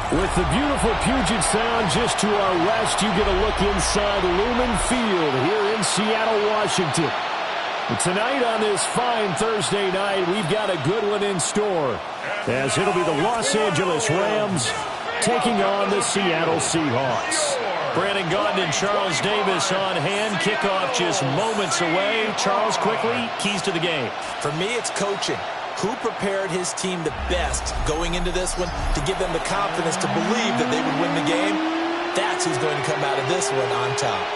With the beautiful Puget Sound just to our west, you get a look inside Lumen Field here in Seattle, Washington. And tonight on this fine Thursday night, we've got a good one in store, as it'll be the Los Angeles Rams taking on the Seattle Seahawks. Brandon Gaudin and Charles Davis on hand. Kickoff just moments away. Charles, quickly, keys to the game. For me, it's coaching. Who prepared his team the best going into this one to give them the confidence to believe that they would win the game? That's who's going to come out of this one on top.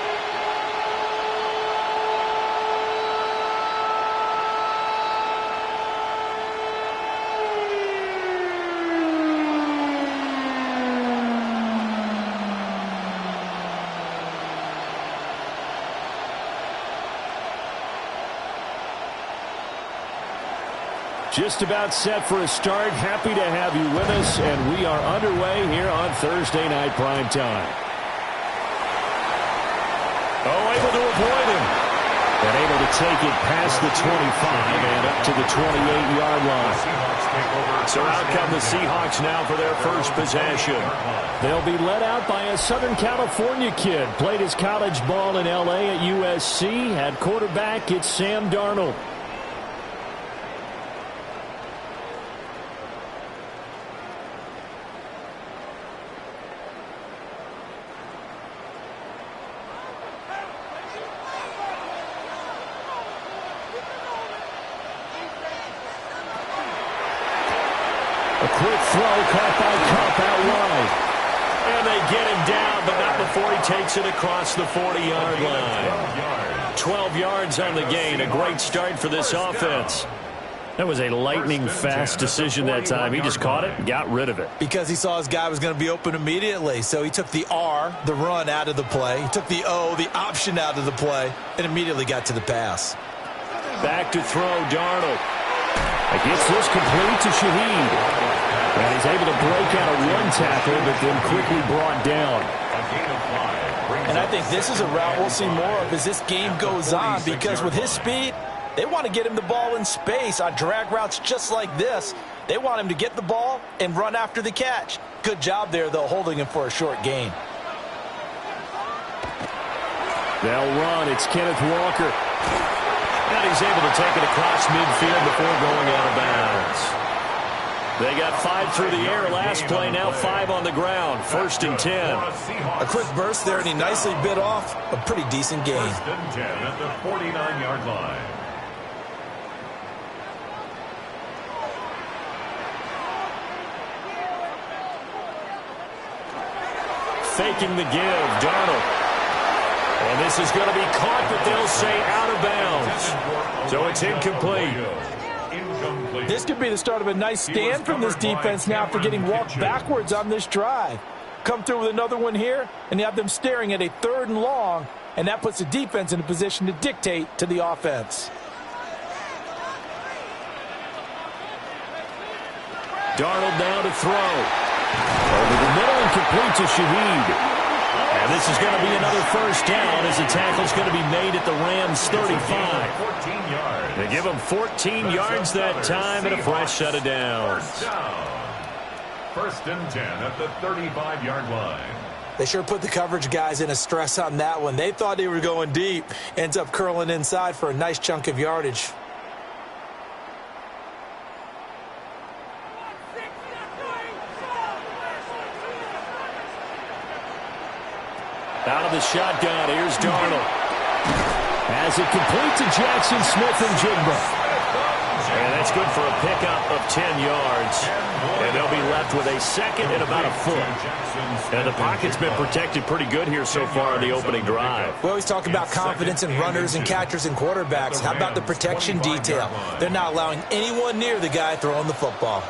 Just about set for a start. Happy to have you with us, and we are underway here on Thursday Night Primetime. Oh, able to avoid him. And able to take it past the 25 and up to the 28-yard line. So out come the Seahawks now for their first possession. They'll be led out by a Southern California kid. Played his college ball in L.A. at USC. At quarterback, it's Sam Darnold. A quick throw caught by Cup out wide. And they get him down, but not before he takes it across the 40-yard line. 12 yards on the gain. A great start for this offense. That was a lightning-fast decision that time. He just caught it and got rid of it. Because he saw his guy was going to be open immediately. So he took the R, the run, out of the play. He took the O, the option, out of the play, and immediately got to the pass. Back to throw, Darnold. Gets this complete to Shaheed. And he's able to break out of one tackle, but then quickly brought down. And I think this is a route we'll see more of as this game goes on, because with his speed, they want to get him the ball in space on drag routes just like this. They want him to get the ball and run after the catch. Good job there, though, holding him for a short gain. They'll run. It's Kenneth Walker. And he's able to take it across midfield before going out of bounds. They got 5 through the air last play, now 5 on the ground. 1st and 10. A quick burst there, and he nicely bit off a pretty decent gain. 1st and 10 at the 49-yard line. Faking the give, Darnold. And this is going to be caught, but they'll say out of bounds. So it's incomplete. This could be the start of a nice stand from this defense now after getting walked backwards on this drive. Come through with another one here, and you have them staring at a 3rd and long, and that puts the defense in a position to dictate to the offense. Darnold now to throw. Over the middle and complete to Shaheed. And this is going to be another first down as the tackle's going to be made at the Rams' 35. They give them 14 yards that time and a fresh set of downs. 1st and 10 at the 35-yard line. They sure put the coverage guys in a stress on that one. They thought they were going deep. Ends up curling inside for a nice chunk of yardage. Out of the shotgun, here's Darnold. As it complete to Jackson Smith and Jigba. And that's good for a pickup of 10 yards. And they'll be left with a 2nd and about a foot. And the pocket's been protected pretty good here so far in the opening drive. We always talk about confidence in runners and catchers and quarterbacks. How about the protection detail? They're not allowing anyone near the guy throwing the football.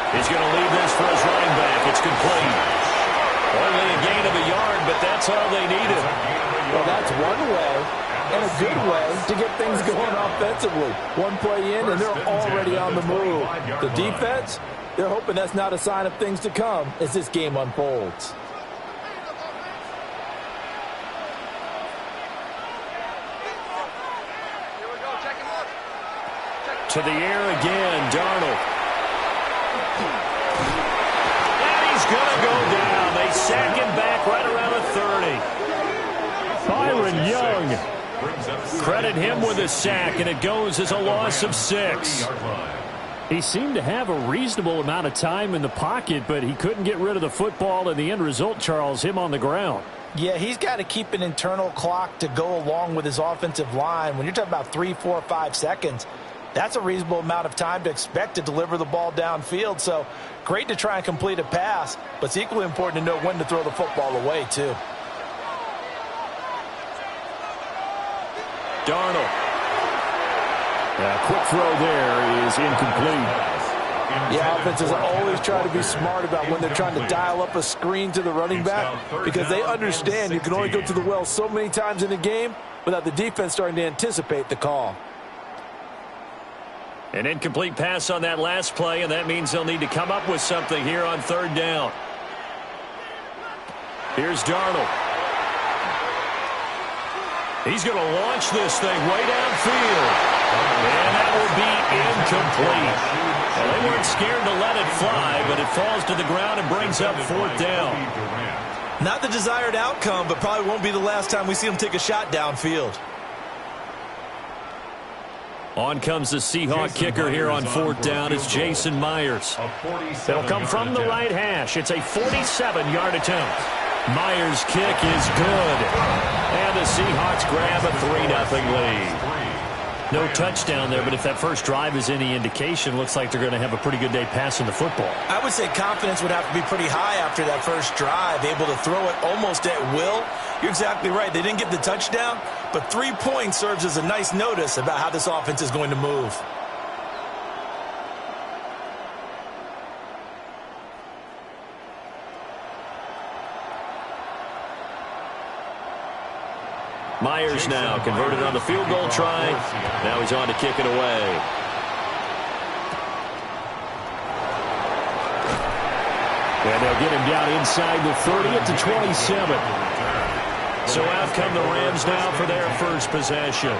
He's going to leave this for his running back. It's complete. Only a gain of a yard, but that's all they needed. Well, that's one way and a good way to get things going offensively. One play in, and they're already on the move. The defense, they're hoping that's not a sign of things to come as this game unfolds. To the air again, Darnold. And he's going to go down. They sack him back right around the 30. Byron Young. Credit him with a sack, and it goes as a loss of 6. He seemed to have a reasonable amount of time in the pocket, but he couldn't get rid of the football, and the end result, Charles, him on the ground. Yeah, he's got to keep an internal clock to go along with his offensive line. When you're talking about 3, 4, 5 seconds, that's a reasonable amount of time to expect to deliver the ball downfield. So great to try and complete a pass, but it's equally important to know when to throw the football away, too. Darnold. Quick throw there is incomplete. Yeah, offenses always try to be smart about when they're trying to dial up a screen to the running back, because they understand you can only go to the well so many times in a game without the defense starting to anticipate the call. An incomplete pass on that last play, and that means they'll need to come up with something here on 3rd down. Here's Darnold. He's going to launch this thing way downfield. And that will be incomplete. Well, they weren't scared to let it fly, but it falls to the ground and brings up 4th down. Not the desired outcome, but probably won't be the last time we see him take a shot downfield. On comes the Seahawk kicker here on 4th down. It's Jason Myers. It'll come from the right hash. It's a 47-yard attempt. Myers' kick is good. And the Seahawks grab a 3-0 lead. No touchdown there, but if that first drive is any indication, looks like they're going to have a pretty good day passing the football. I would say confidence would have to be pretty high after that first drive, able to throw it almost at will. You're exactly right. They didn't get the touchdown, but 3 points serves as a nice notice about how this offense is going to move. Myers now converted on the field goal try. Now he's on to kick it away. And they'll get him down inside the 30 at the 27. So out come the Rams now for their first possession.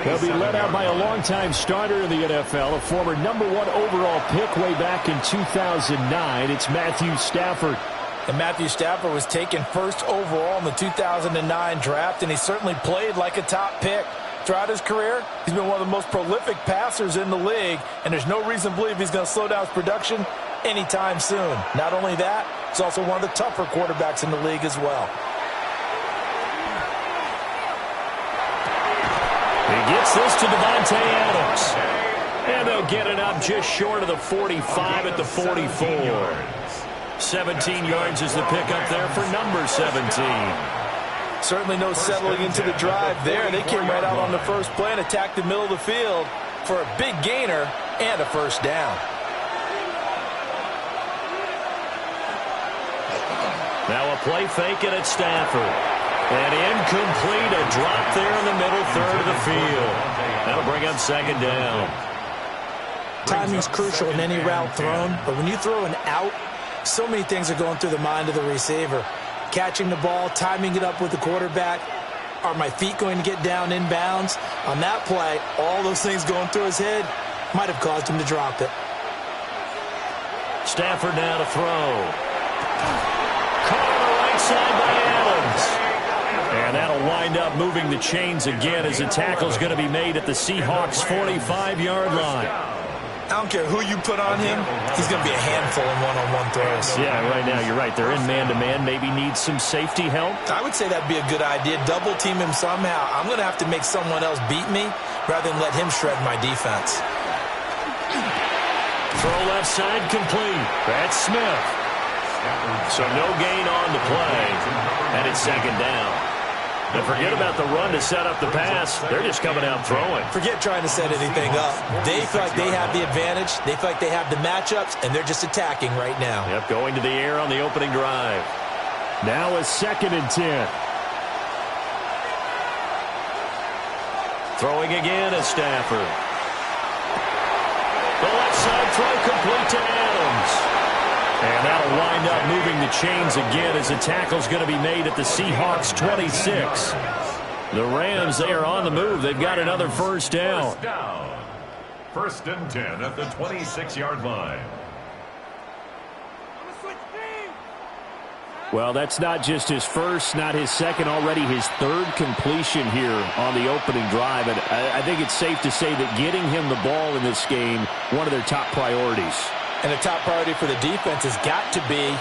They'll be led out by a longtime starter in the NFL, a former #1 overall pick way back in 2009. It's Matthew Stafford. And Matthew Stafford was taken first overall in the 2009 draft, and he certainly played like a top pick. Throughout his career, he's been one of the most prolific passers in the league, and there's no reason to believe he's going to slow down his production anytime soon. Not only that, he's also one of the tougher quarterbacks in the league as well. He gets this to Devontae Adams. And they'll get it up just short of the 45 at the 44. 17 yards is the pickup there for number 17. Certainly no settling into the drive there. They came right out on the first play and attacked the middle of the field for a big gainer and a first down. Now a play fake it at Stafford. And incomplete, a drop there in the middle third of the field. That'll bring up 2nd down. Timing's crucial in any route thrown, but when you throw an out, so many things are going through the mind of the receiver. Catching the ball, timing it up with the quarterback. Are my feet going to get down inbounds? On that play, all those things going through his head might have caused him to drop it. Stafford now to throw. Caught on the right side by Adams. And that'll wind up moving the chains again as the tackle's going to be made at the Seahawks' 45-yard line. I don't care who you put on him, he's going to be a handful in one-on-one throws. Yeah, right now you're right. They're in man-to-man. Maybe needs some safety help. I would say that'd be a good idea. Double team him somehow. I'm going to have to make someone else beat me rather than let him shred my defense. Throw left side complete. That's Smith. So no gain on the play. And it's 2nd down. Now forget about the run to set up the pass. They're just coming out throwing. Forget trying to set anything up. They feel like they have the advantage. They feel like they have the matchups, and they're just attacking right now. Yep, going to the air on the opening drive. Now a 2nd and 10. Throwing again at Stafford. The left side throw complete to Adams. And that'll wind up moving the chains again as the tackle's going to be made at the Seahawks' 26. The Rams, they are on the move. They've got another first down. First and 10 at the 26-yard line. Well, that's not just his first, not his second, already his third completion here on the opening drive. And I think it's safe to say that getting him the ball in this game, one of their top priorities. And the top priority for the defense has got to be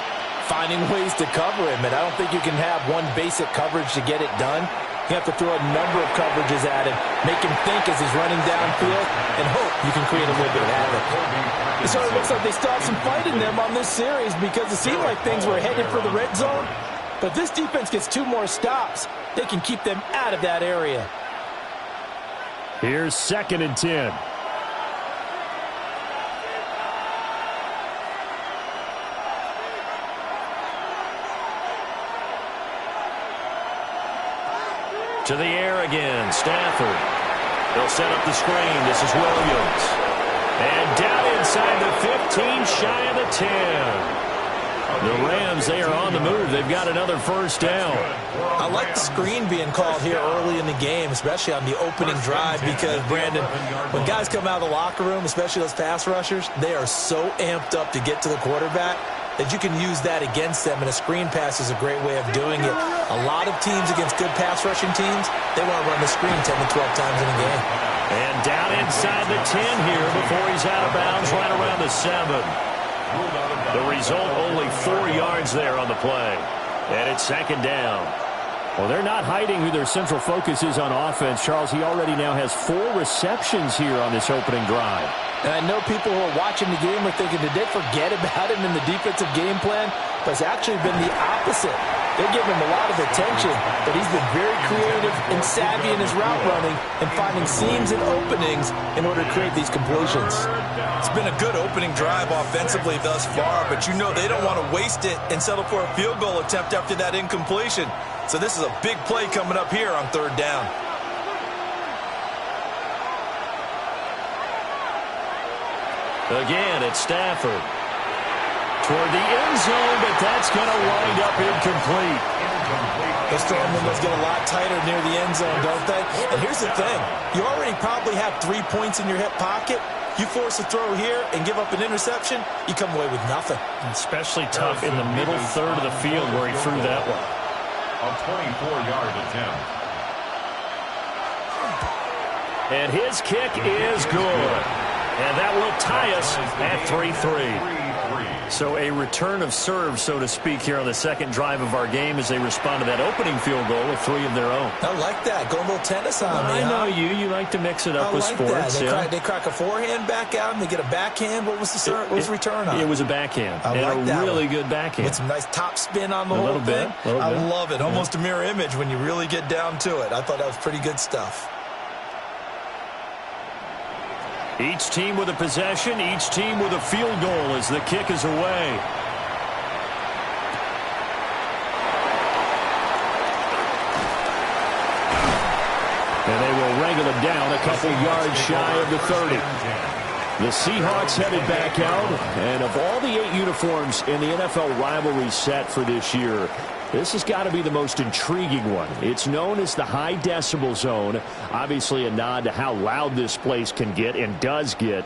finding ways to cover him. And I don't think you can have one basic coverage to get it done. You have to throw a number of coverages at him, make him think as he's running downfield, and hope you can create a little bit of havoc. It sort of looks like they still have some fight in them on this series because it seemed like things were headed for the red zone. But this defense gets 2 more stops. They can keep them out of that area. Here's 2nd and 10. To the air again, Stafford. They'll set up the screen. This is Williams. And down inside the 15, shy of the 10. The Rams, they are on the move. They've got another first down. I like the screen being called here early in the game, especially on the opening drive, because, Brandon, when guys come out of the locker room, especially those pass rushers, they are so amped up to get to the quarterback that you can use that against them, and a screen pass is a great way of doing it. A lot of teams against good pass rushing teams, they want to run the screen 10 to 12 times in a game. And down inside the 10 here before he's out of bounds, right around the 7. The result, only 4 yards there on the play. And it's 2nd down. Well, they're not hiding who their central focus is on offense. Charles, he already now has 4 receptions here on this opening drive. And I know people who are watching the game are thinking, did they forget about him in the defensive game plan? But it's actually been the opposite. They give him a lot of attention, but he's been very creative and savvy in his route running and finding seams and openings in order to create these completions. It's been a good opening drive offensively thus far, but you know they don't want to waste it and settle for a field goal attempt after that incompletion. So this is a big play coming up here on 3rd down. Again, it's Stafford. Toward the end zone, but that's going to wind up incomplete. Those throwing windows get a lot tighter near the end zone, don't they? And here's the thing. You already probably have 3 points in your hip pocket. You force a throw here and give up an interception, you come away with nothing. Especially tough in the middle third of the field where he threw that one. A 24-yard attempt. And his kick is good. And that will tie us at 3-3. So a return of serve, so to speak, here on the 2nd drive of our game as they respond to that opening field goal with 3 of their own. I like that. Go a little tennis on me. I know you. You like to mix it up with sports. They crack a forehand back out and they get a backhand. What was the return on? It was a backhand. I like that. Really good backhand. With some nice top spin on the whole thing. I love it. Almost a mirror image when you really get down to it. I thought that was pretty good stuff. Each team with a possession, each team with a field goal as the kick is away. And they will wrangle him down a couple yards shy of the 30. The Seahawks headed back out, and of all the 8 uniforms in the NFL rivalry set for this year, this has got to be the most intriguing one. It's known as the high decibel zone. Obviously a nod to how loud this place can get and does get.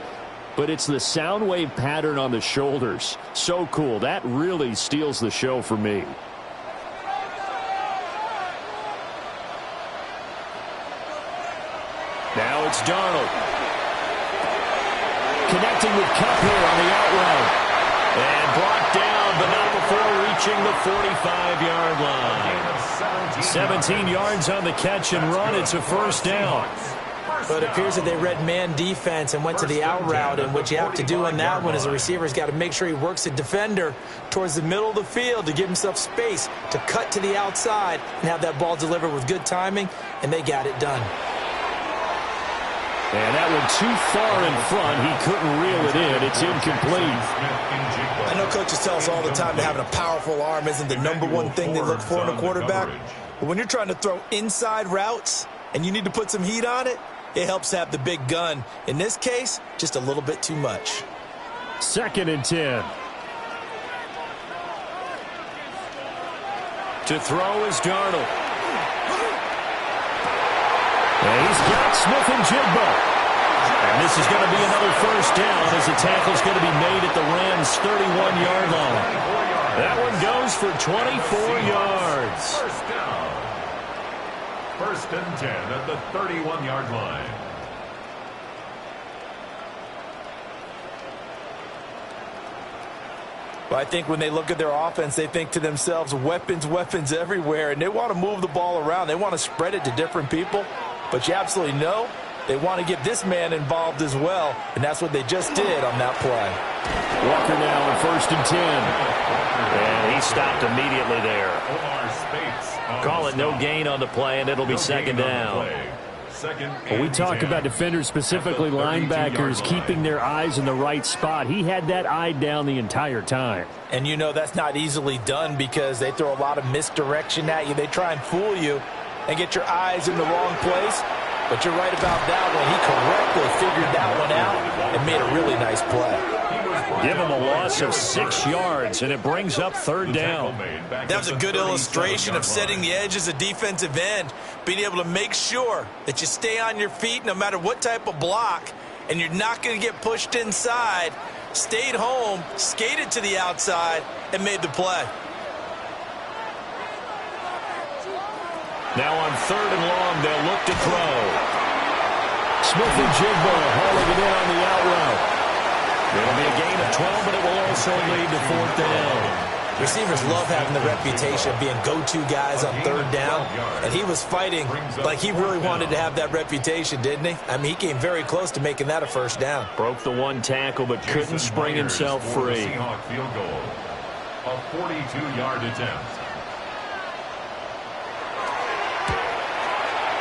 But it's the sound wave pattern on the shoulders. So cool. That really steals the show for me. Now it's Darnold. Connecting with Kupp here on the out route. And brought down, but not before reaching the 45-yard line. 17 yards on the catch and run. It's a first down. But it appears that they read man defense and went to the out route, and what you have to do in that one is the receiver's got to make sure he works the defender towards the middle of the field to give himself space to cut to the outside and have that ball delivered with good timing, and they got it done. And that one too far in front. He couldn't reel it in. It's incomplete. I know coaches tell us all the time that having a powerful arm isn't the #1 thing they look for in a quarterback. But when you're trying to throw inside routes and you need to put some heat on it, it helps have the big gun. In this case, just a little bit too much. 2nd and 10. To throw is Darnold. And he's got Smith and Jigba. And this is going to be another first down as the tackle's going to be made at the Rams' 31-yard line. That one goes for 24 yards. First down. First and 10 at the 31-yard line. Well, I think when they look at their offense, they think to themselves, weapons, weapons everywhere, and they want to move the ball around. They want to spread it to different people, but you absolutely know they want to get this man involved as well, and that's what they just did on that play. Walker now on first and 10. And he stopped immediately there. Call it no gain on the play, and it'll be second down. Well, we talk about defenders, specifically linebackers, keeping their eyes in the right spot. He had that eye down the entire time. And you know that's not easily done because they throw a lot of misdirection at you. They try and fool you and get your eyes in the wrong place. But you're right about that one. He correctly figured that one out and made a really nice play. Give him a loss of 6 yards, and it brings up third down. That was a good illustration of setting the edge as a defensive end, being able to make sure that you stay on your feet no matter what type of block, and you're not going to get pushed inside. Stayed home, skated to the outside, and made the play. Now on third and long, they'll look to throw. Smith and Jigba hauling it in on the out route. It'll be a gain of 12, but it will also lead to fourth down. Receivers love having the reputation of being go-to guys on third down, and he was fighting like he really wanted to have that reputation, didn't he? I mean, he came very close to making that a first down. Broke the one tackle, but couldn't spring himself free. Seahawks field goal. A 42-yard attempt.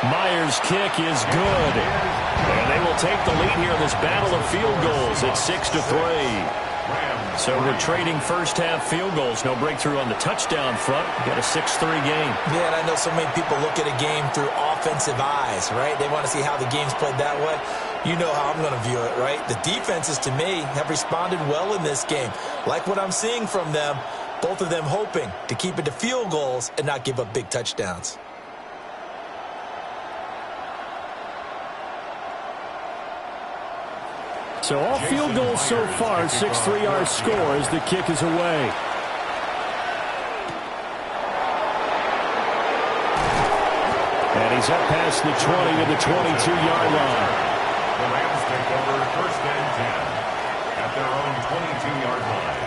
Myers' kick is good. And they will take the lead here in this battle of field goals at 6-3. So we're trading first-half field goals. No breakthrough on the touchdown front. We've got a 6-3 game. Yeah, and I know so many people look at a game through offensive eyes, right? They want to see how the game's played that way. You know how I'm going to view it, right? The defenses, to me, have responded well in this game. Like what I'm seeing from them, both of them hoping to keep it to field goals and not give up big touchdowns. So all field goals so far, 6-3 our score as the kick is away. And he's up past the 20 to the 22-yard line. The Rams take over first and 10 at their own 22-yard line.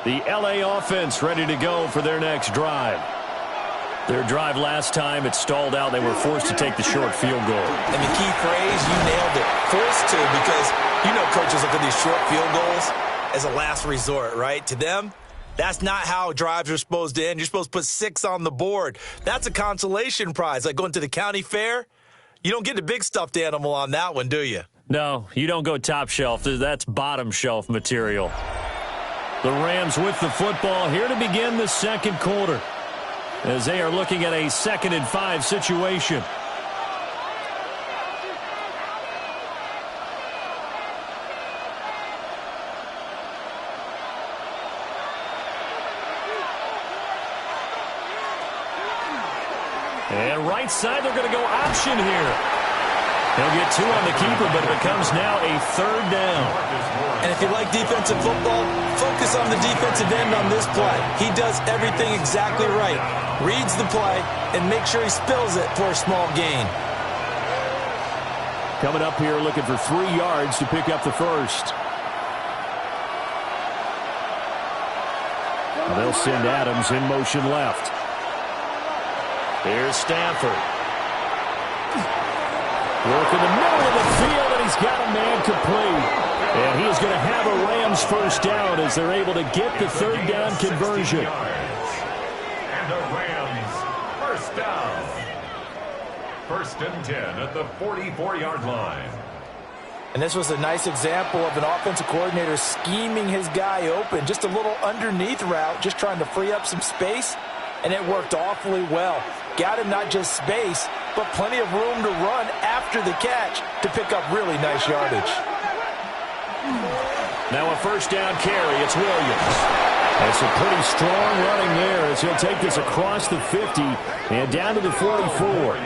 The LA offense ready to go for their next drive. Their drive last time, it stalled out. They were forced to take the short field goal. And the key phrase, you nailed it, forced to, because you know coaches look at these short field goals as a last resort, right? To them, that's not how drives are supposed to end. You're supposed to put 6 on the board. That's a consolation prize. Like going to the county fair, you don't get the big stuffed animal on that one, do you? No, you don't go top shelf. That's bottom shelf material. The Rams with the football here to begin the second quarter, as they are looking at a 2nd and 5 situation. And right side, they're going to go option here. They'll get 2 on the keeper, but it becomes now a 3rd down. And if you like defensive football, focus on the defensive end on this play. He does everything exactly right. Reads the play and makes sure he spills it for a small gain. Coming up here looking for 3 yards to pick up the first. They'll send Adams in motion left. Here's Stanford. Work in the middle of the field, and he's got a man complete. And he is going to have a Rams first down as they're able to get the 3rd down conversion. And a Rams first down. First and 10 at the 44-yard line. And this was a nice example of an offensive coordinator scheming his guy open. Just a little underneath route, just trying to free up some space. And it worked awfully well. Got him not just space, but plenty of room to run after the catch to pick up really nice yardage. Now a first down carry. It's Williams. That's a pretty strong running there as he'll take this across the 50 and down to the 44.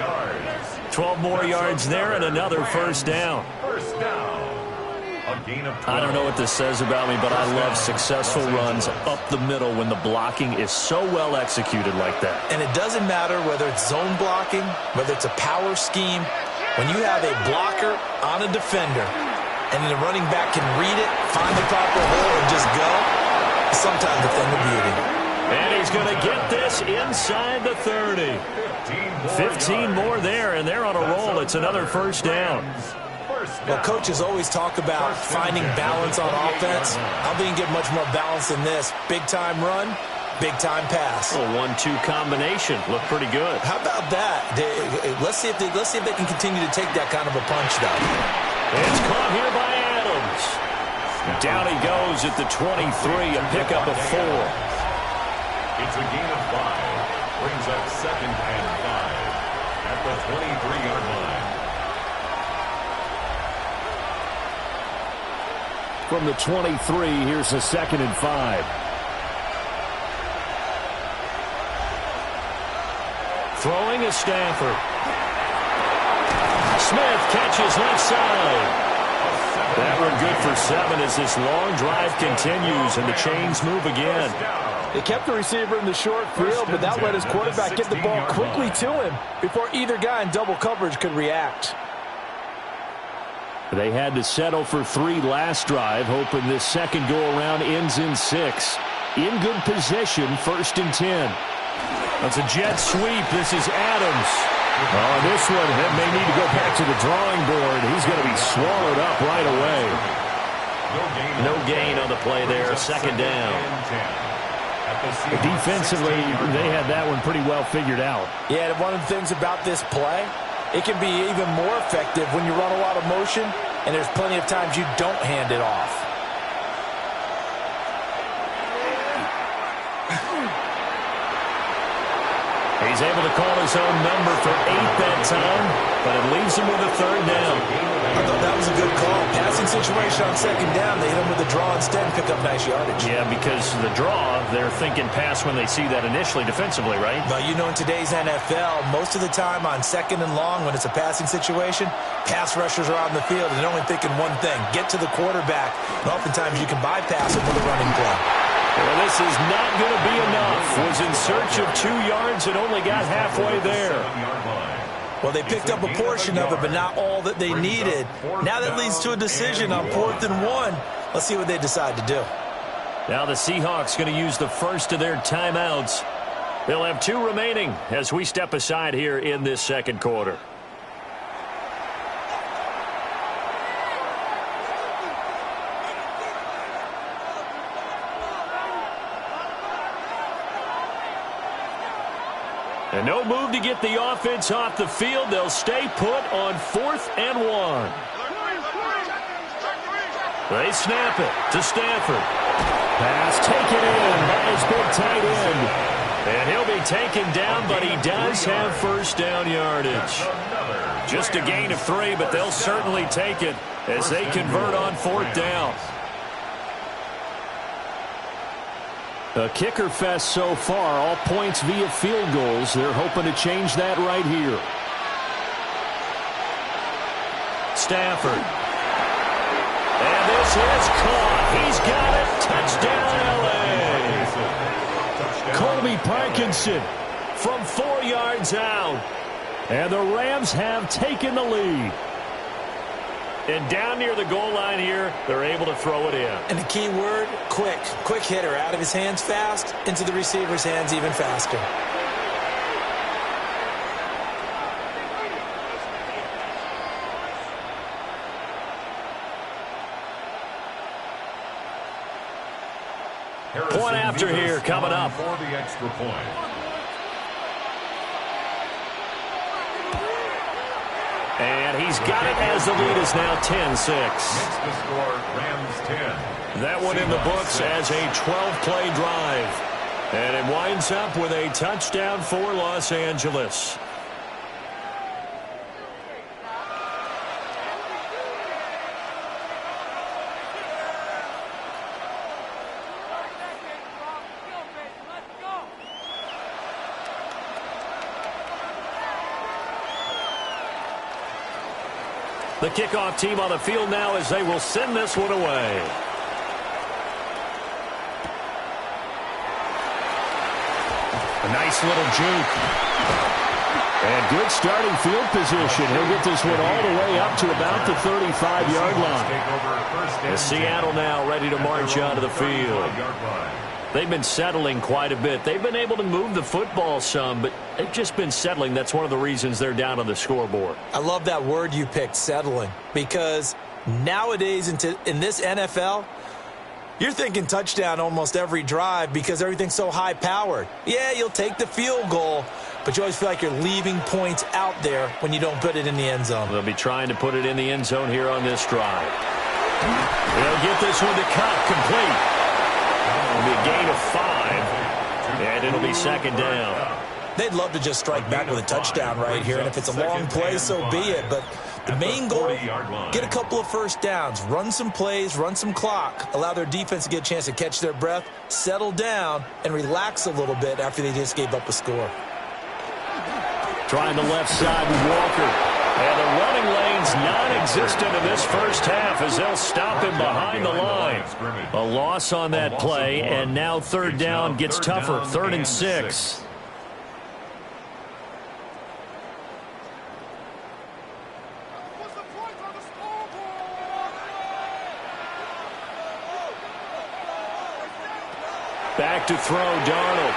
12 more yards there and another first down. First down. A gain of 12. I don't know what this says about me, but I love successful runs up the middle when the blocking is so well executed like that. And it doesn't matter whether it's zone blocking, whether it's a power scheme. When you have a blocker on a defender and the running back can read it, find the proper hole, and just go, it's sometimes a thing of beauty. And he's going to get this inside the 30. 15 more there, and they're on a roll. It's another first down. Well, coaches always talk about finding balance on offense. I don't think you get much more balance than this. Big-time run, big-time pass. A 1-2 combination. Looked pretty good. How about that? Let's see if they can continue to take that kind of a punch, though. It's caught here by Adams. Down he goes at the 23, a pickup of 4. It's a gain of 5. Brings up 2nd and 5 at the 23-yard line. From the 23, here's a 2nd and 5. Throwing is Stafford. Smith catches left side. That one good for 7 as this long drive continues and the chains move again. They kept the receiver in the short field, but that let his quarterback get the ball quickly to him before either guy in double coverage could react. They had to settle for 3 last drive, hoping this second go-around ends in 6. In good position, 1st and 10. That's a jet sweep. This is Adams. Oh, this one may need to go back to the drawing board. He's going to be swallowed up right away. No gain on the play there. 2nd down. Defensively, they had that one pretty well figured out. Yeah, and one of the things about this play, it can be even more effective when you run a lot of motion, and there's plenty of times you don't hand it off. He's able to call his own number for 8 that time, but it leaves him with a 3rd down. I thought that was a good call. Passing situation on 2nd down, they hit him with a draw instead and pick up nice yardage. Yeah, because the draw, they're thinking pass when they see that initially defensively, right? But you know, in today's NFL, most of the time on 2nd and long, when it's a passing situation, pass rushers are on the field and they're only thinking one thing, get to the quarterback. And oftentimes you can bypass him with a running play. Well, this is not going to be enough. Was in search of 2 yards and only got halfway there. Well, they picked up a portion of it, but not all that they needed. Now that leads to a decision on 4th and 1. Let's see what they decide to do. Now the Seahawks going to use the first of their timeouts. They'll have 2 remaining as we step aside here in this second quarter. And no move to get the offense off the field. They'll stay put on 4th and 1. They snap it to Stafford. Pass taken in by his big tight end. And he'll be taken down, but he does have first down yardage. Just a gain of 3, but they'll certainly take it as they convert on 4th down. A kicker fest so far, all points via field goals. They're hoping to change that right here. Stafford. And this is caught. He's got it. Touchdown, L.A. Colby Parkinson from 4 yards out. And the Rams have taken the lead. And down near the goal line here, they're able to throw it in. And the key word, quick. Quick hitter. Out of his hands fast, into the receiver's hands even faster. Point after here coming up. For the extra point. And he's got it as the lead is now 10-6. Makes the score Rams 10. That one in the books as a 12-play drive. And it winds up with a touchdown for Los Angeles. The kickoff team on the field now as they will send this one away. A nice little juke. And good starting field position. He'll get this one all the way up to about the 35-yard line. And Seattle now ready to march onto the field. They've been settling quite a bit. They've been able to move the football some, but they've just been settling. That's one of the reasons they're down on the scoreboard. I love that word you picked, settling, because nowadays in this NFL, you're thinking touchdown almost every drive because everything's so high-powered. Yeah, you'll take the field goal, but you always feel like you're leaving points out there when you don't put it in the end zone. They'll be trying to put it in the end zone here on this drive. They'll get this one to cut complete. It'll be a gain of 5, and it'll be second down. They'd love to just strike back with a touchdown right here, and if it's a long play, so be it. But the main goal, get a couple of first downs, run some plays, run some clock, allow their defense to get a chance to catch their breath, settle down, and relax a little bit after they just gave up a score. Trying the left side with Walker. And the running lane's non-existent in this first half as they'll stop him behind the line. A loss on that play, and now third down gets tougher. 3rd and 6. Back to throw, Darnold.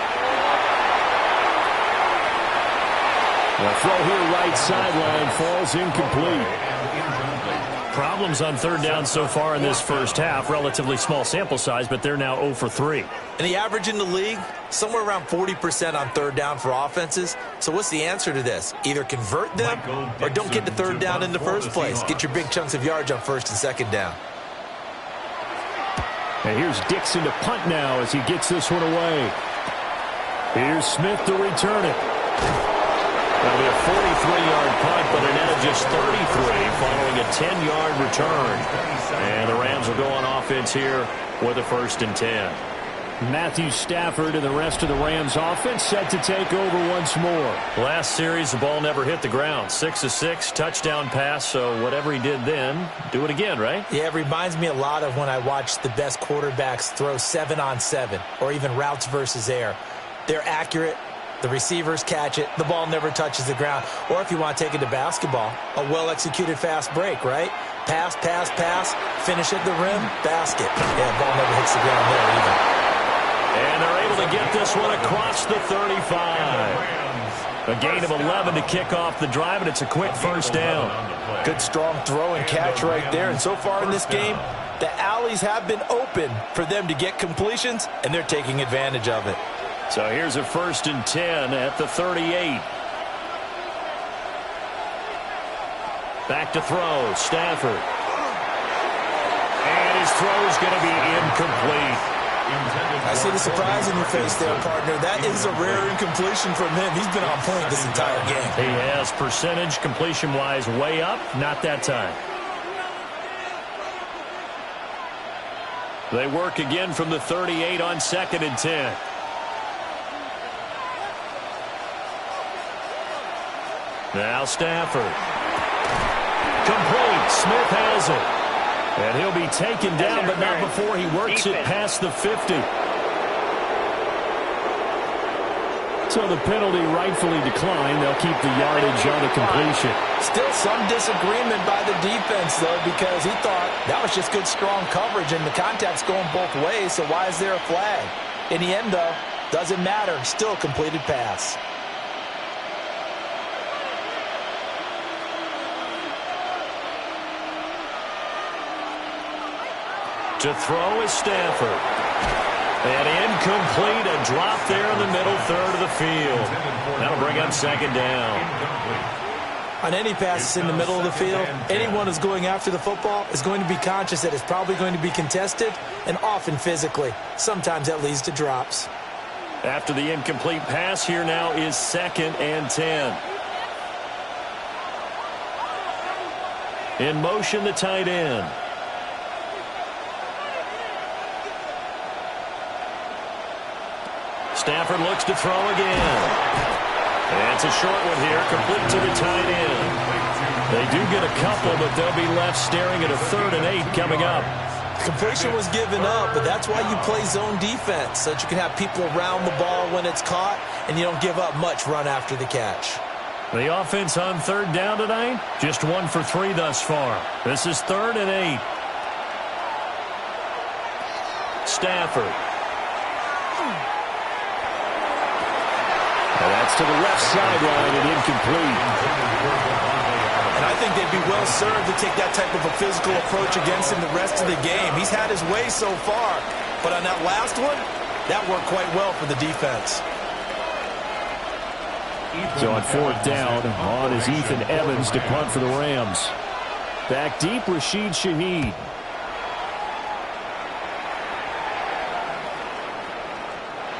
The throw here right sideline falls incomplete. Problems on third down so far in this first half. Relatively small sample size, but they're now 0 for 3. And the average in the league, somewhere around 40% on third down for offenses. So what's the answer to this? Either convert them or don't get the third down in the first place. Get your big chunks of yards on first and second down. And here's Dixon to punt now as he gets this one away. Here's Smith to return it. That'll be a 43-yard punt, but a net of just 33 following a 10-yard return. And the Rams will go on offense here with a 1st and 10. Matthew Stafford and the rest of the Rams offense set to take over once more. Last series, the ball never hit the ground. 6 of 6, touchdown pass, so whatever he did then, do it again, right? Yeah, it reminds me a lot of when I watched the best quarterbacks throw 7-on-7 or even routes versus air. They're accurate. The receivers catch it. The ball never touches the ground. Or if you want to take it to basketball, a well-executed fast break, right? Pass, pass, pass, finish at the rim, basket. Yeah, the ball never hits the ground there either. And they're able to get this one across the 35. A gain of 11 to kick off the drive, and it's a quick first down. Good strong throw and catch right there. And so far in this game, the alleys have been open for them to get completions, and they're taking advantage of it. So here's a 1st and 10 at the 38. Back to throw, Stafford. And his throw is going to be incomplete. I see the surprise in your face there, partner. That is a rare incompletion from him. He's been on point this entire game. He has percentage completion-wise way up, not that time. They work again from the 38 on 2nd and 10. Now Stafford. Complete. Smith has it. And he'll be taken down, but not before he works it past the 50. So the penalty rightfully declined. They'll keep the yardage on the completion. Still some disagreement by the defense, though, because he thought that was just good, strong coverage, and the contact's going both ways, so why is there a flag? In the end, though, doesn't matter. Still a completed pass. To throw is Stafford. And incomplete, a drop there in the middle third of the field. That'll bring up 2nd down. On any passes in the middle of the field, anyone who's going after the football is going to be conscious that it's probably going to be contested and often physically. Sometimes that leads to drops. After the incomplete pass, here now is 2nd and 10. In motion, the tight end. Stafford looks to throw again. And it's a short one here, complete to the tight end. They do get a couple, but they'll be left staring at a 3rd and 8 coming up. Completion was given up, but that's why you play zone defense, so that you can have people around the ball when it's caught, and you don't give up much run after the catch. The offense on 3rd down tonight, just 1 for 3 thus far. This is 3rd and 8. Stafford. And that's to the left sideline and incomplete. And I think they'd be well served to take that type of a physical approach against him the rest of the game. He's had his way so far, but on that last one, that worked quite well for the defense. So on 4th down, on is Ethan Evans to punt for the Rams. Back deep, Rashid Shaheed.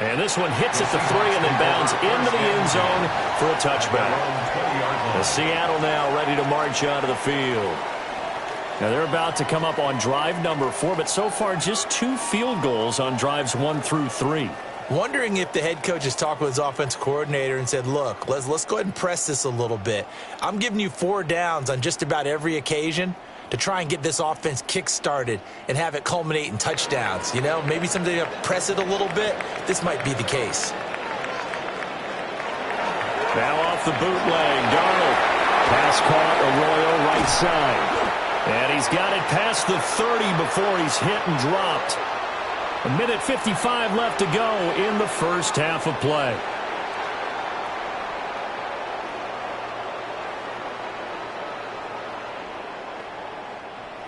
And this one hits at the 3 and then bounds into the end zone for a touchback. And Seattle now ready to march out of the field. Now they're about to come up on drive number 4, but so far just 2 field goals on drives 1 through 3. Wondering if the head coach has talked with his offensive coordinator and said, look, let's go ahead and press this a little bit. I'm giving you 4 downs on just about every occasion to try and get this offense kick-started and have it culminate in touchdowns. You know, maybe someday to press it a little bit. This might be the case. Now off the bootleg, Darnold. Pass caught, Arroyo right side. And he's got it past the 30 before he's hit and dropped. 1:55 left to go in the first half of play.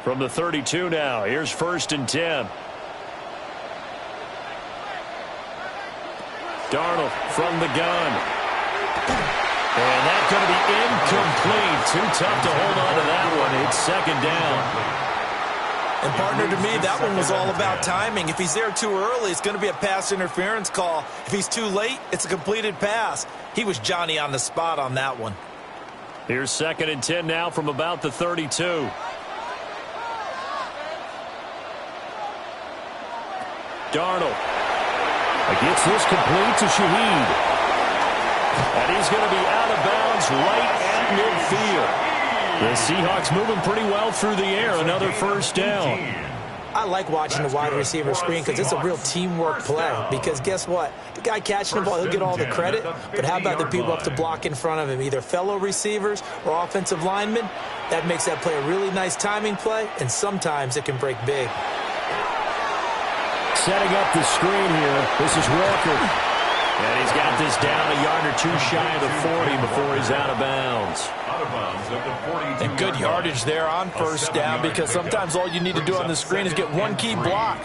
From the 32 now, here's 1st and 10. Darnold from the gun. And that's going to be incomplete. Too tough to hold on to that one. It's 2nd down. And, partner, to me, that one was all about timing. If he's there too early, it's going to be a pass interference call. If he's too late, it's a completed pass. He was Johnny on the spot on that one. Here's 2nd and 10 now from about the 32. Darnold gets this complete to Shaheed. And he's going to be out of bounds right at midfield. The Seahawks moving pretty well through the air. Another 1st down. I like watching the wide receiver screen because it's a real teamwork play. Because guess what? The guy catching the ball, he'll get all the credit. But how about the people up to block in front of him, either fellow receivers or offensive linemen? That makes that play a really nice timing play, and sometimes it can break big. Setting up the screen here. This is Walker. And he's got this down a yard or 2 shy of the 40 before he's out of bounds. And good yardage there on 1st down, because sometimes all you need to do on the screen is get 1 key block.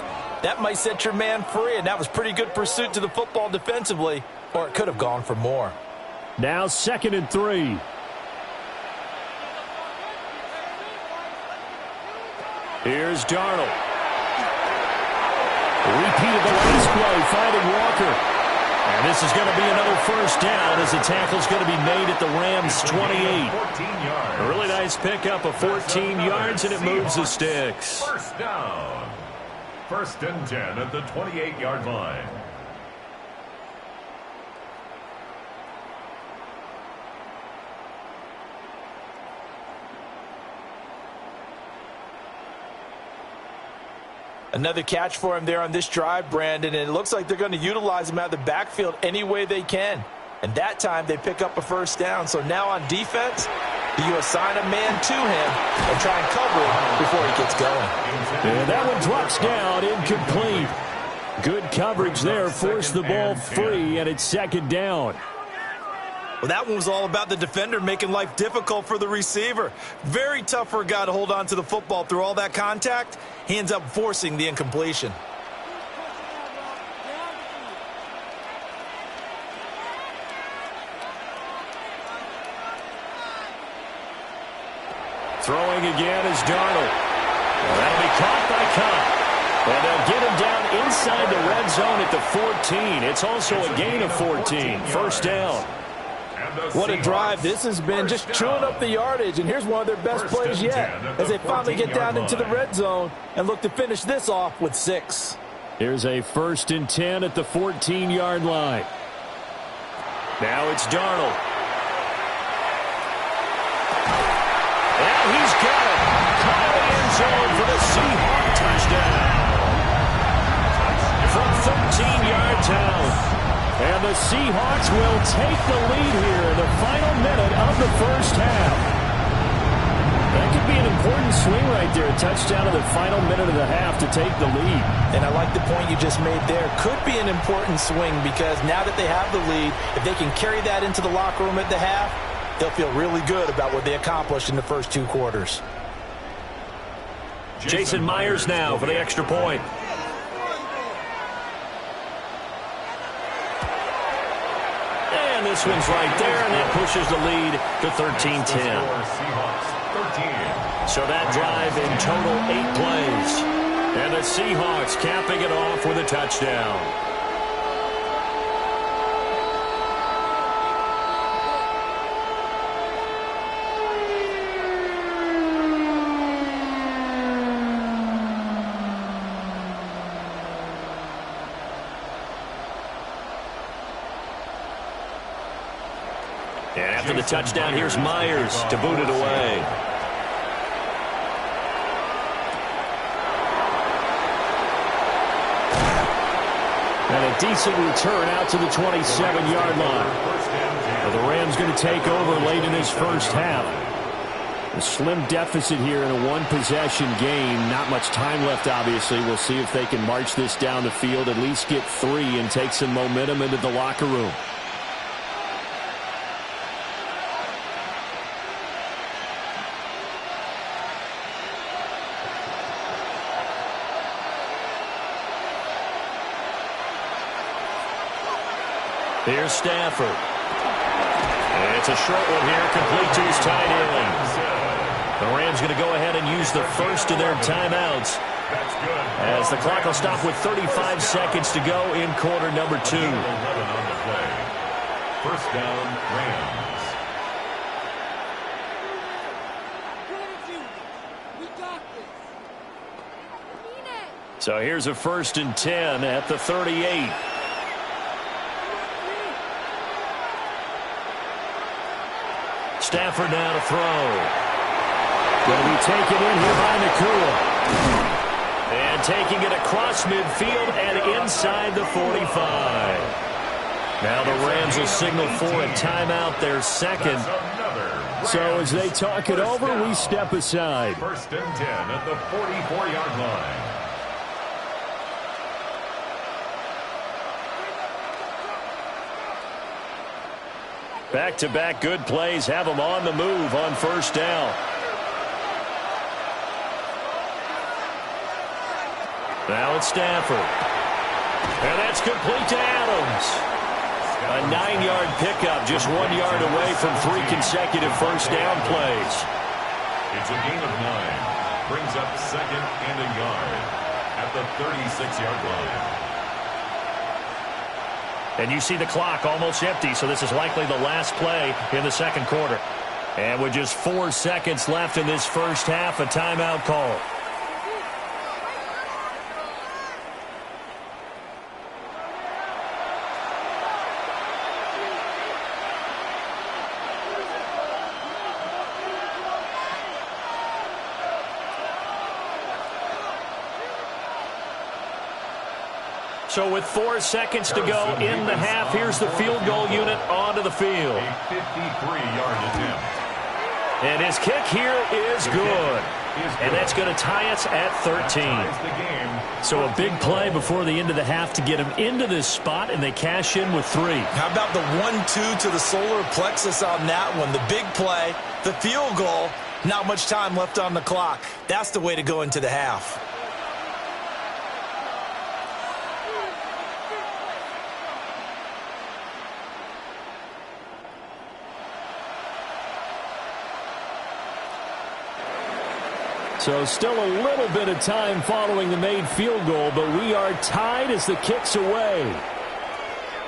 That might set your man free, and that was pretty good pursuit to the football defensively, or it could have gone for more. Now 2nd and 3. Here's Darnold. Repeat of the last play, finding Walker. And this is going to be another 1st down as the tackle's going to be made at the Rams' 28. A really nice pickup of 14 yards, and it moves the sticks. 1st down. 1st and 10 at the 28-yard line. Another catch for him there on this drive, Brandon, and it looks like they're going to utilize him out of the backfield any way they can. And that time they pick up a 1st down. So now on defense, do you assign a man to him and try and cover him before he gets going? And that one drops down, incomplete. Good coverage there, forced the ball free, and it's 2nd down. Well, that one was all about the defender making life difficult for the receiver. Very tough for a guy to hold on to the football through all that contact. He ends up forcing the incompletion. Throwing again is Darnold. Well, that'll be caught by Cobb. And they'll get him down inside the red zone at the 14. It's also a gain of 14. 1st down. What a drive this has been, just chewing up the yardage. And here's one of their best plays yet as they finally get down into the red zone and look to finish this off with 6. Here's a 1st and 10 at the 14-yard line. Now it's Darnold. he's got it. Caught in the end zone for the Seahawks touchdown. From 13 yards out. And the Seahawks will take the lead here in the final minute of the first half. That could be an important swing right there. A touchdown in the final minute of the half to take the lead. And I like the point you just made there. Could be an important swing because now that they have the lead, if they can carry that into the locker room at the half, they'll feel really good about what they accomplished in the first 2 quarters. Jason Myers now for the extra point. And this one's right there, and that pushes the lead to 13-10. So that drive in total 8 plays. And the Seahawks capping it off with a touchdown. And after the touchdown, here's Myers to boot it away. And a decent return out to the 27-yard line. Well, the Rams going to take over late in this first half. A slim deficit here in a one-possession game. Not much time left, obviously. We'll see if they can march this down the field, at least get 3, and take some momentum into the locker room. Here's Stafford. And it's a short one here, complete to his tight end. The Rams going to go ahead and use the first of their timeouts as the clock will stop with 35 seconds to go in quarter number 2. First down, Rams. So here's a 1st and 10 at the 38. Stafford now to throw. Going to be taken in here by Nakua. And taking it across midfield and inside the 45. Now the Rams will signal for a timeout, their second. So as they talk it over, we step aside. 1st and 10 at the 44-yard line. Back-to-back good plays have them on the move on first down. Now it's Stafford. And that's complete to Adams. A 9-yard pickup, just 1 yard away from 3 consecutive first down plays. It's a gain of 9. Brings up 2nd and a yard at the 36-yard line. And you see the clock almost empty, so this is likely the last play in the second quarter. And with just 4 seconds left in this first half, a timeout call. So with 4 seconds to go in the half, here's the field goal unit onto the field. A 53-yard attempt. And his kick here is good. And that's going to tie us at 13. So a big play before the end of the half to get him into this spot, and they cash in with 3. How about the 1-2 to the solar plexus on that one? The big play, the field goal, not much time left on the clock. That's the way to go into the half. So still a little bit of time following the made field goal, but we are tied as the kick's away.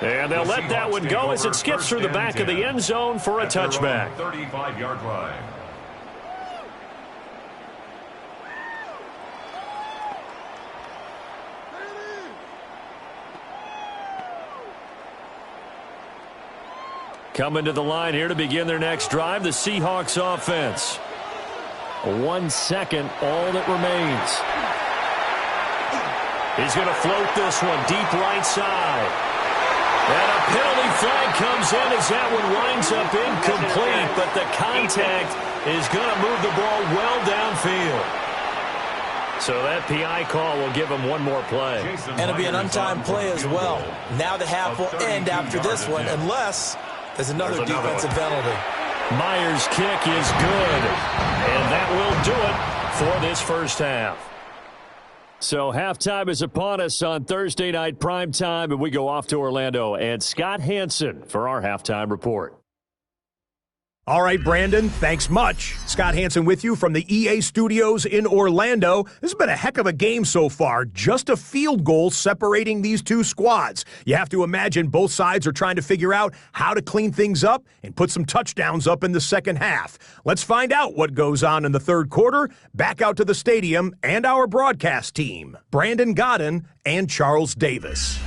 And they'll let that one go as it skips through the back of the end zone for a touchback. 35-yard line. Coming to the line here to begin their next drive, the Seahawks offense. 1 second, all that remains. He's going to float this one deep right side. And a penalty flag comes in as that one winds up incomplete, but the contact is going to move the ball well downfield. So that PI call will give him one more play. And it'll be an untimed play as well. Now the half will end after this one, unless there's another defensive penalty. Myers' kick is good, and that will do it for this first half. So halftime is upon us on Thursday night primetime, and we go off to Orlando and Scott Hansen for our halftime report. All right, Brandon, thanks much. Scott Hansen with you from the EA Studios in Orlando. This has been a heck of a game so far. Just a field goal separating these two squads. You have to imagine both sides are trying to figure out how to clean things up and put some touchdowns up in the second half. Let's find out what goes on in the third quarter. Back out to the stadium and our broadcast team, Brandon Godden and Charles Davis.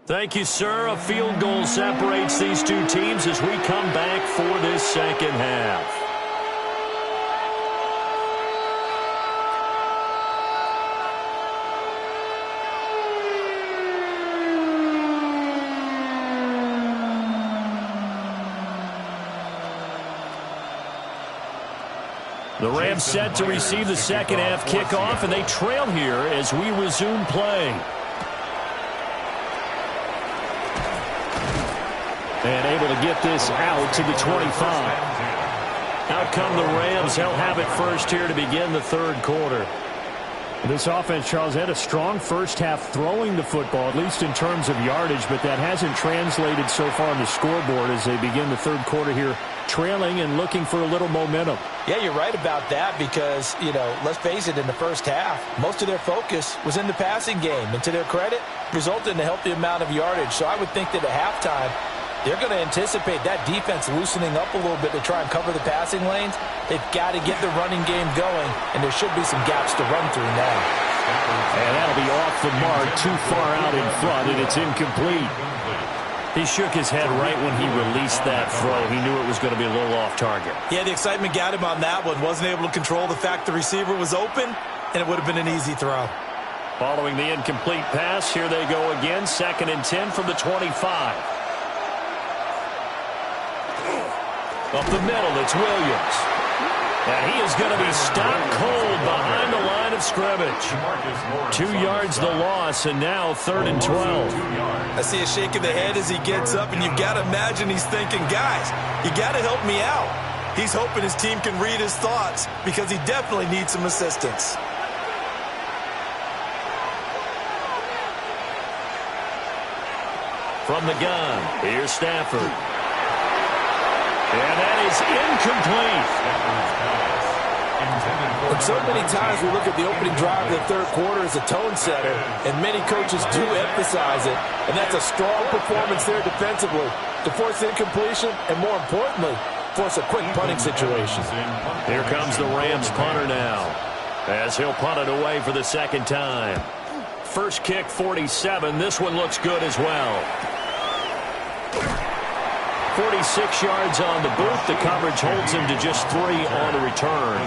Thank you, sir. A field goal separates these two teams as we come back for this second half. The Rams set to receive the second half kickoff, and they trail here as we resume play. And able to get this out to the 25. Out come the Rams. They'll have it first here to begin the third quarter. This offense, Charles, had a strong first half throwing the football, at least in terms of yardage, but that hasn't translated so far on the scoreboard as they begin the third quarter here, trailing and looking for a little momentum. Yeah, you're right about that because, let's face it, in the first half, most of their focus was in the passing game. And to their credit, resulted in a healthy amount of yardage. So I would think that at halftime, they're going to anticipate that defense loosening up a little bit to try and cover the passing lanes. They've got to get the running game going, and there should be some gaps to run through now. And that'll be off the mark, too far out in front, and it's incomplete. He shook his head right when he released that throw. He knew it was going to be a little off target. Yeah, the excitement got him on that one. Wasn't able to control the fact the receiver was open, and it would have been an easy throw. Following the incomplete pass, here they go again, 2nd and 10 from the 25. Up the middle, it's Williams. And he is going to be stopped cold behind the line of scrimmage. 2 yards the loss, and now 3rd and 12. I see a shake of the head as he gets up, and you've got to imagine he's thinking, guys, you got to help me out. He's hoping his team can read his thoughts because he definitely needs some assistance. From the gun, here's Stafford. And that is incomplete. And so many times we look at the opening drive of the third quarter as a tone setter, and many coaches do emphasize it, and that's a strong performance there defensively to force incompletion and, more importantly, force a quick punting situation. Here comes the Rams punter now as he'll punt it away for the second time. First kick, 47. This one looks good as well. 46 yards on the boot. The coverage holds him to just 3 on the return.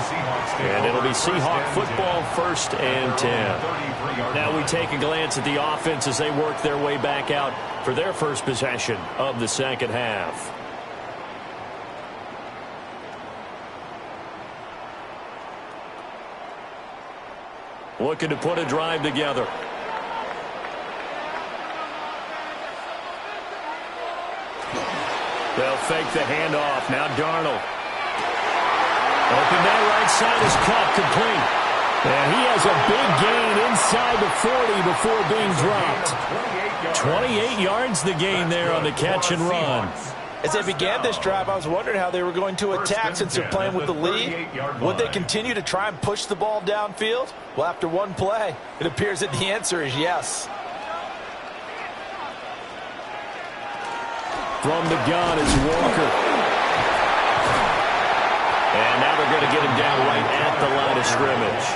And it'll be Seahawk football, 1st and 10. Now we take a glance at the offense as they work their way back out for their first possession of the second half. Looking to put a drive together. They'll fake the handoff. Now Darnold. Open that right side is caught complete. And he has a big gain inside the 40 before being dropped. 28 yards the gain there on the catch and run. As they began this drive, I was wondering how they were going to attack since they're playing with the lead. Would they continue to try and push the ball downfield? Well, after one play, it appears that the answer is yes. From the gun is Walker. And now they're going to get him down right at the line of scrimmage.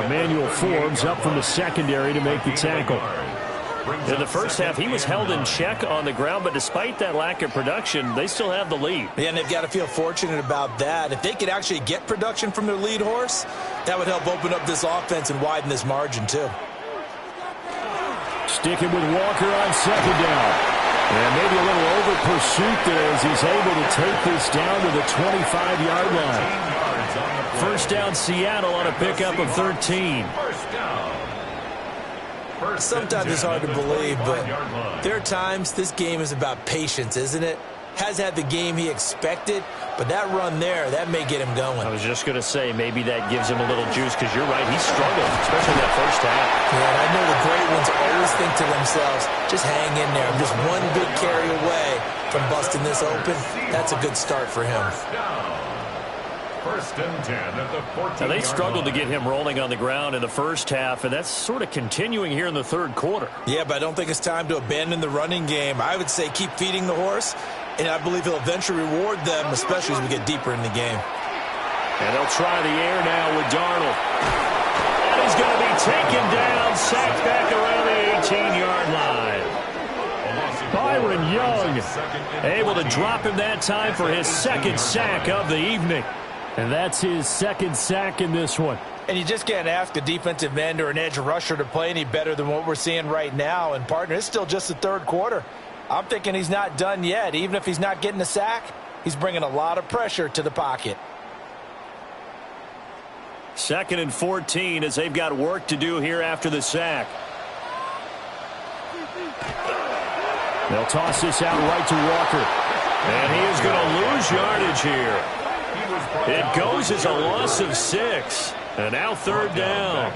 Emmanuel Forbes up from the secondary to make the tackle. In the first half, he was held in check on the ground, but despite that lack of production, they still have the lead. Yeah, and they've got to feel fortunate about that. If they could actually get production from their lead horse, that would help open up this offense and widen this margin, too. Sticking with Walker on second down. And maybe a little over pursuit there as he's able to take this down to the 25-yard line. First down, Seattle on a pickup of 13. Sometimes it's hard to believe, but there are times this game is about patience, isn't it? Has had the game he expected, but that run there, that may get him going. I was just going to say, maybe that gives him a little juice, because you're right, he struggled, especially that first half. Yeah, and I know the great ones always think to themselves, just hang in there. Just one big carry away from busting this open. That's a good start for him. First and 10 at the 14-yard Now, they struggled to line. get him rolling on the ground in the first half, and that's sort of continuing here in the third quarter. Yeah, but I don't think it's time to abandon the running game. I would say keep feeding the horse, and I believe he'll eventually reward them, especially as we get deeper in the game. And they'll try the air now with Darnold. And he's going to be taken down, sacked back around the 18-yard line. Byron Young able to drop him that time for his second sack of the evening. And that's his second sack in this one. And you just can't ask a defensive end or an edge rusher to play any better than what we're seeing right now. And, partner, it's still just the third quarter. I'm thinking he's not done yet. Even if he's not getting a sack, he's bringing a lot of pressure to the pocket. Second and 14 as they've got work to do here after the sack. They'll toss this out right to Walker. And he is going to lose yardage here. It goes as a loss of 6. And now third down.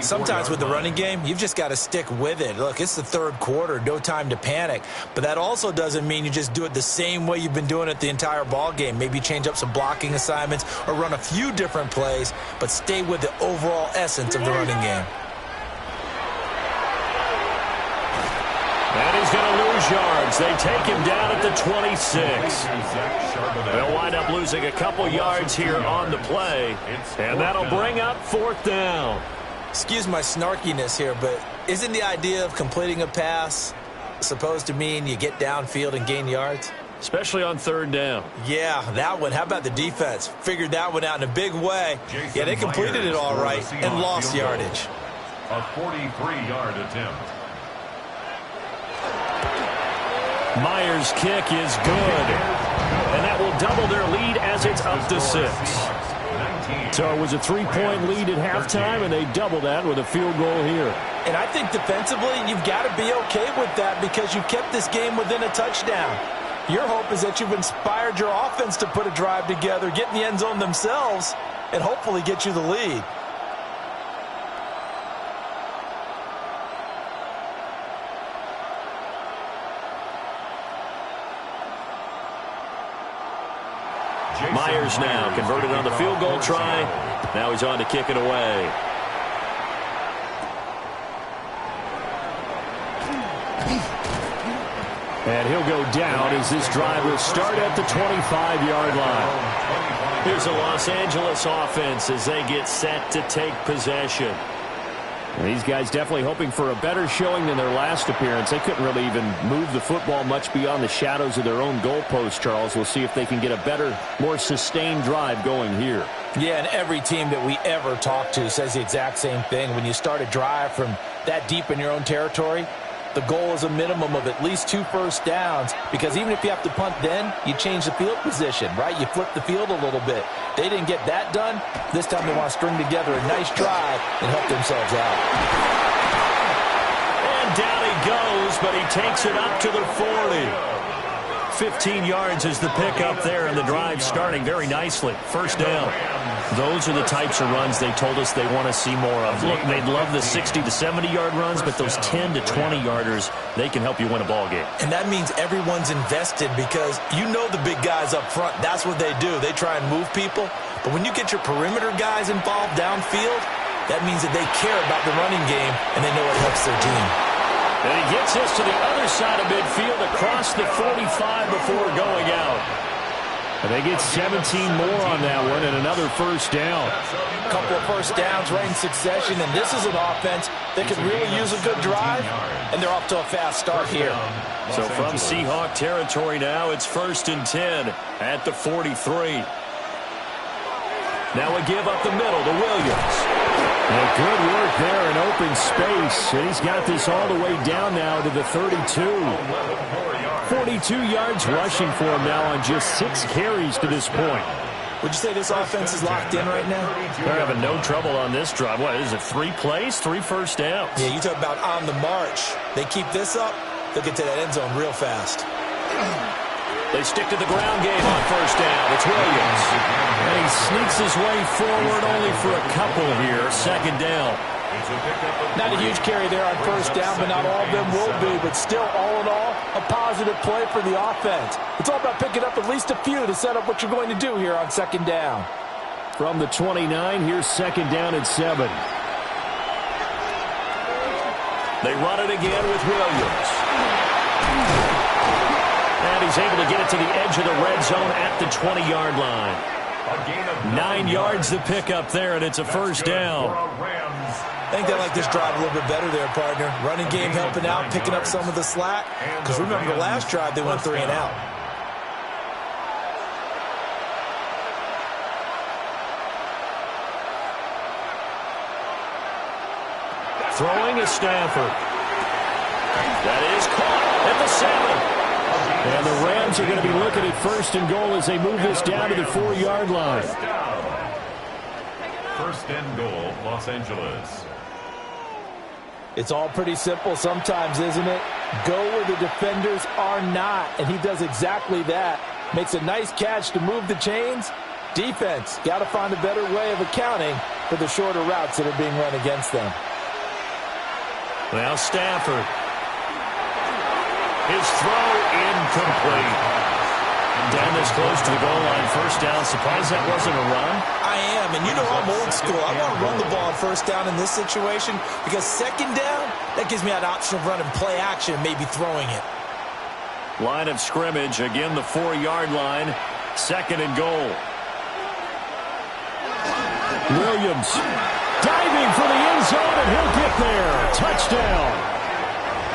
Sometimes with the running game, you've just got to stick with it. Look, it's the third quarter, no time to panic. But that also doesn't mean you just do it the same way you've been doing it the entire ball game. Maybe change up some blocking assignments or run a few different plays, but stay with the overall essence of the running game. And he's going to lose yards. They take him down at the 26. They'll wind up losing a couple yards here on the play. And that'll bring up fourth down. Excuse my snarkiness here, but isn't the idea of completing a pass supposed to mean you get downfield and gain yards? Especially on third down. Yeah, that one. How about the defense? Figured that one out in a big way. Yeah, they completed it all right and lost yardage. A 43-yard attempt. Myers' kick is good. And that will double their lead as it's up to 6. So it was a 3-point lead at halftime, and they doubled that with a field goal here. And I think defensively, you've got to be okay with that because you kept this game within a touchdown. Your hope is that you've inspired your offense to put a drive together, get in the end zone themselves, and hopefully get you the lead. Myers now converted on the field goal try. Now he's on to kick it away. And he'll go down as this drive will start at the 25-yard line. Here's the Los Angeles offense as they get set to take possession. And these guys definitely hoping for a better showing than their last appearance. They couldn't really even move the football much beyond the shadows of their own goalpost, Charles. We'll see if they can get a better, more sustained drive going here. Yeah, and every team that we ever talk to says the exact same thing. When you start a drive from that deep in your own territory, the goal is a minimum of at least 2 first downs, because even if you have to punt then, you change the field position, right? You flip the field a little bit. They didn't get that done. This time they want to string together a nice drive and help themselves out. And down he goes, but he takes it up to the 40. 15 yards is the pickup there, and the drive starting very nicely. First down. Those are the types of runs they told us they want to see more of. Look, they'd love the 60 to 70-yard runs, but those 10 to 20-yarders, they can help you win a ball game. And that means everyone's invested because you know the big guys up front, that's what they do. They try and move people. But when you get your perimeter guys involved downfield, that means that they care about the running game and they know it helps their team. And he gets us to the other side of midfield across the 45 before going out. And they get 17 more on that one and another first down. A couple of first downs right in succession, and this is an offense that could really use a good drive, and they're off to a fast start here. So from Seahawk territory now, it's 1st and 10 at the 43. Now a give up the middle to Williams. And good work there in open space, and he's got this all the way down now to the 32. 42 yards rushing for him now on just 6 carries to this point. Would you say this offense is locked in right now? They're having no trouble on this drive. What is it, 3 plays, 3 first downs? Yeah, you talk about on the march. They keep this up, they'll get to that end zone real fast. They stick to the ground game on first down. It's Williams. And he sneaks his way forward only for a couple here. 2nd down. Not a huge carry there on first down, but not all of them will be. But still, all in all, a positive play for the offense. It's all about picking up at least a few to set up what you're going to do here on 2nd down. From the 29, here's 2nd down and 7. They run it again with Williams. And he's able to get it to the edge of the red zone at the 20-yard line. 9 yards to pick up there, and it's a first down. I think they like this drive a little bit better there, partner. Running game helping out, picking up some of the slack. Because remember, the last drive, they went 3 and out. Throwing is Stafford. That is caught at the 7. And the Rams are going to be looking at 1st and goal as they move this down to the 4-yard line. 1st and goal, Los Angeles. It's all pretty simple sometimes, isn't it? Go where the defenders are not, and he does exactly that. Makes a nice catch to move the chains. Defense, got to find a better way of accounting for the shorter routes that are being run against them. Well, Stafford. His throw incomplete. Down this close to the goal line, 1st down. Surprised that wasn't a run? I am, and you know I'm old school. I want to run the ball on 1st down in this situation because 2nd down, that gives me an option of running play action and maybe throwing it. Line of scrimmage, again the 4-yard line, 2nd and goal. Williams diving for the end zone, and he'll get there. Touchdown.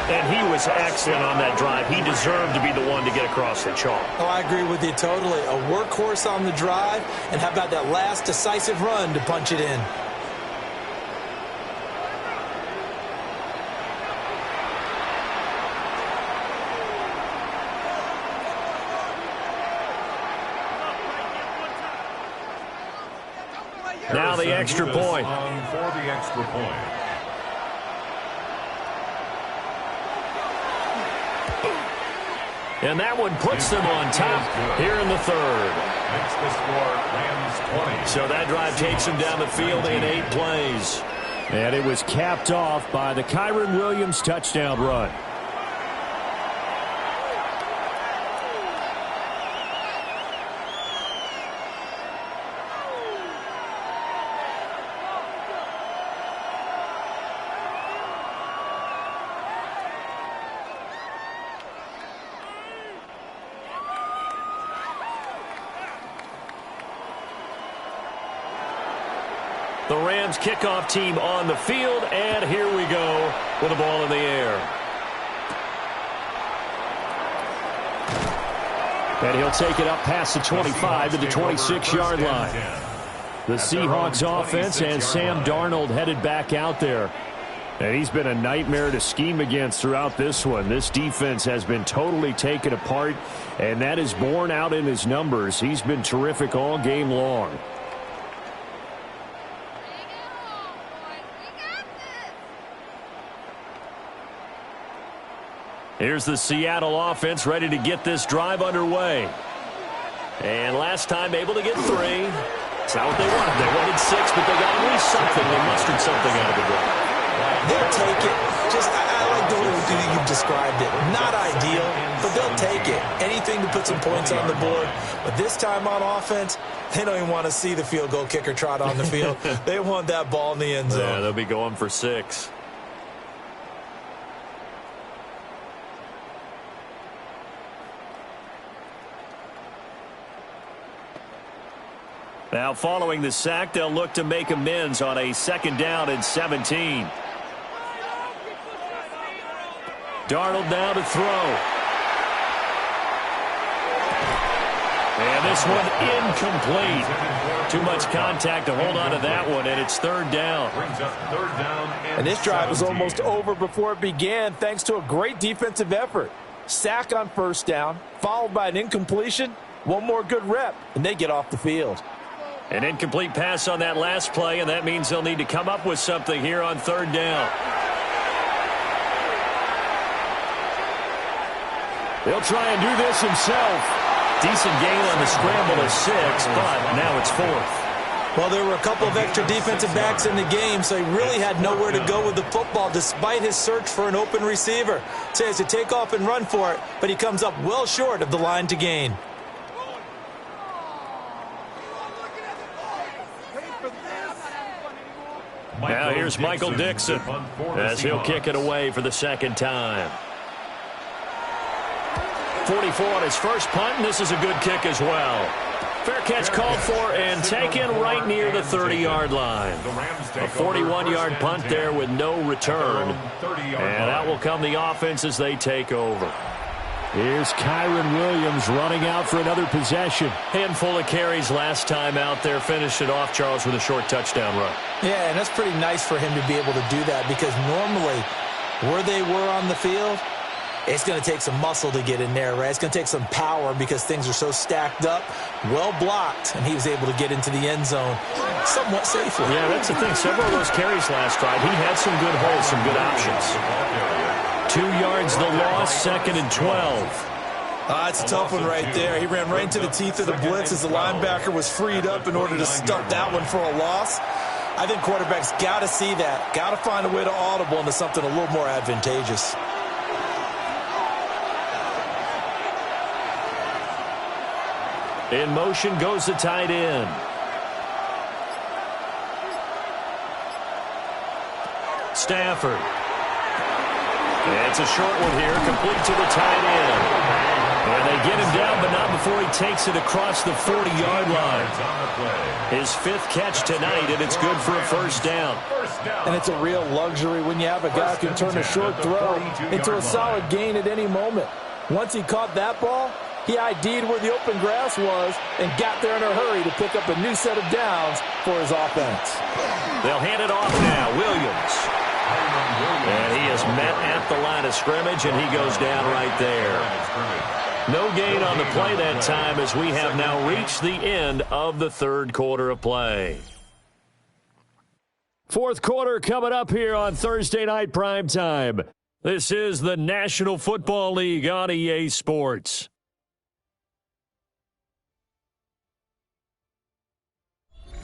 And he was excellent on that drive. He deserved to be the one to get across the chalk. Oh, I agree with you totally. A workhorse on the drive, and how about that last decisive run to punch it in? Now the extra point. For the extra point. And that one puts them on top here in the 3rd. Makes the score Rams 20. So that drive takes them down the field in 8 plays. And it was capped off by the Kyren Williams touchdown run. The Rams kickoff team on the field, and here we go with the ball in the air. And he'll take it up past the 25 to the 26-yard line. The Seahawks offense and Sam Darnold headed back out there. And he's been a nightmare to scheme against throughout this one. This defense has been totally taken apart, and that is borne out in his numbers. He's been terrific all game long. Here's the Seattle offense ready to get this drive underway. And last time able to get 3. It's not what they wanted. They wanted 6, but they got at least something. They mustered something out of the drive. They'll take it. I like the way you've described it. Not ideal, but they'll take it. Anything to put some points on the board. But this time on offense, they don't even want to see the field goal kicker trot on the field. They want that ball in the end zone. Yeah, they'll be going for 6. Now following the sack, they'll look to make amends on a 2nd down and 17. Darnold now to throw. And this one incomplete. Too much contact to hold on to that one, and it's 3rd down. And this drive was almost over before it began thanks to a great defensive effort. Sack on 1st down, followed by an incompletion. One more good rep, and they get off the field. An incomplete pass on that last play, and that means they'll need to come up with something here on 3rd down. He'll try and do this himself. Decent gain on the scramble of 6, but now it's 4th. Well, there were a couple of extra defensive backs in the game, so he really had nowhere to go with the football despite his search for an open receiver. So he has to take off and run for it, but he comes up well short of the line to gain. Now here's Michael Dixon as he'll kick it away for the 2nd time. 44 on his first punt, and this is a good kick as well. Fair catch called for and taken right near the 30-yard line. A 41-yard punt there with no return. And out will come the offense as they take over. Here's Kyron Williams running out for another possession. Handful of carries last time out there. Finished it off, Charles, with a short touchdown run. Yeah, and that's pretty nice for him to be able to do that because normally where they were on the field, it's going to take some muscle to get in there, right? It's going to take some power because things are so stacked up, well blocked, and he was able to get into the end zone somewhat safely. Yeah, that's the thing. Several of those carries last drive, he had some good holes, some good options. 2 yards the loss, 2nd and 12. That's a tough one right there. He ran right into the teeth of the blitz as the linebacker was freed up in order to stuff that one for a loss. I think quarterbacks got to see that, got to find a way to audible into something a little more advantageous. In motion goes the tight end. Stafford. It's a short one here, complete to the tight end. And they get him down, but not before he takes it across the 40-yard line. His 5th catch tonight, and it's good for a 1st down. And it's a real luxury when you have a guy who can turn a short throw into a solid gain at any moment. Once he caught that ball, he ID'd where the open grass was and got there in a hurry to pick up a new set of downs for his offense. They'll hand it off now. Williams. And he is met at the line of scrimmage, and he goes down right there. No gain on the play that time as we have now reached the end of the 3rd quarter of play. 4th quarter coming up here on Thursday Night Primetime. This is the National Football League on EA Sports.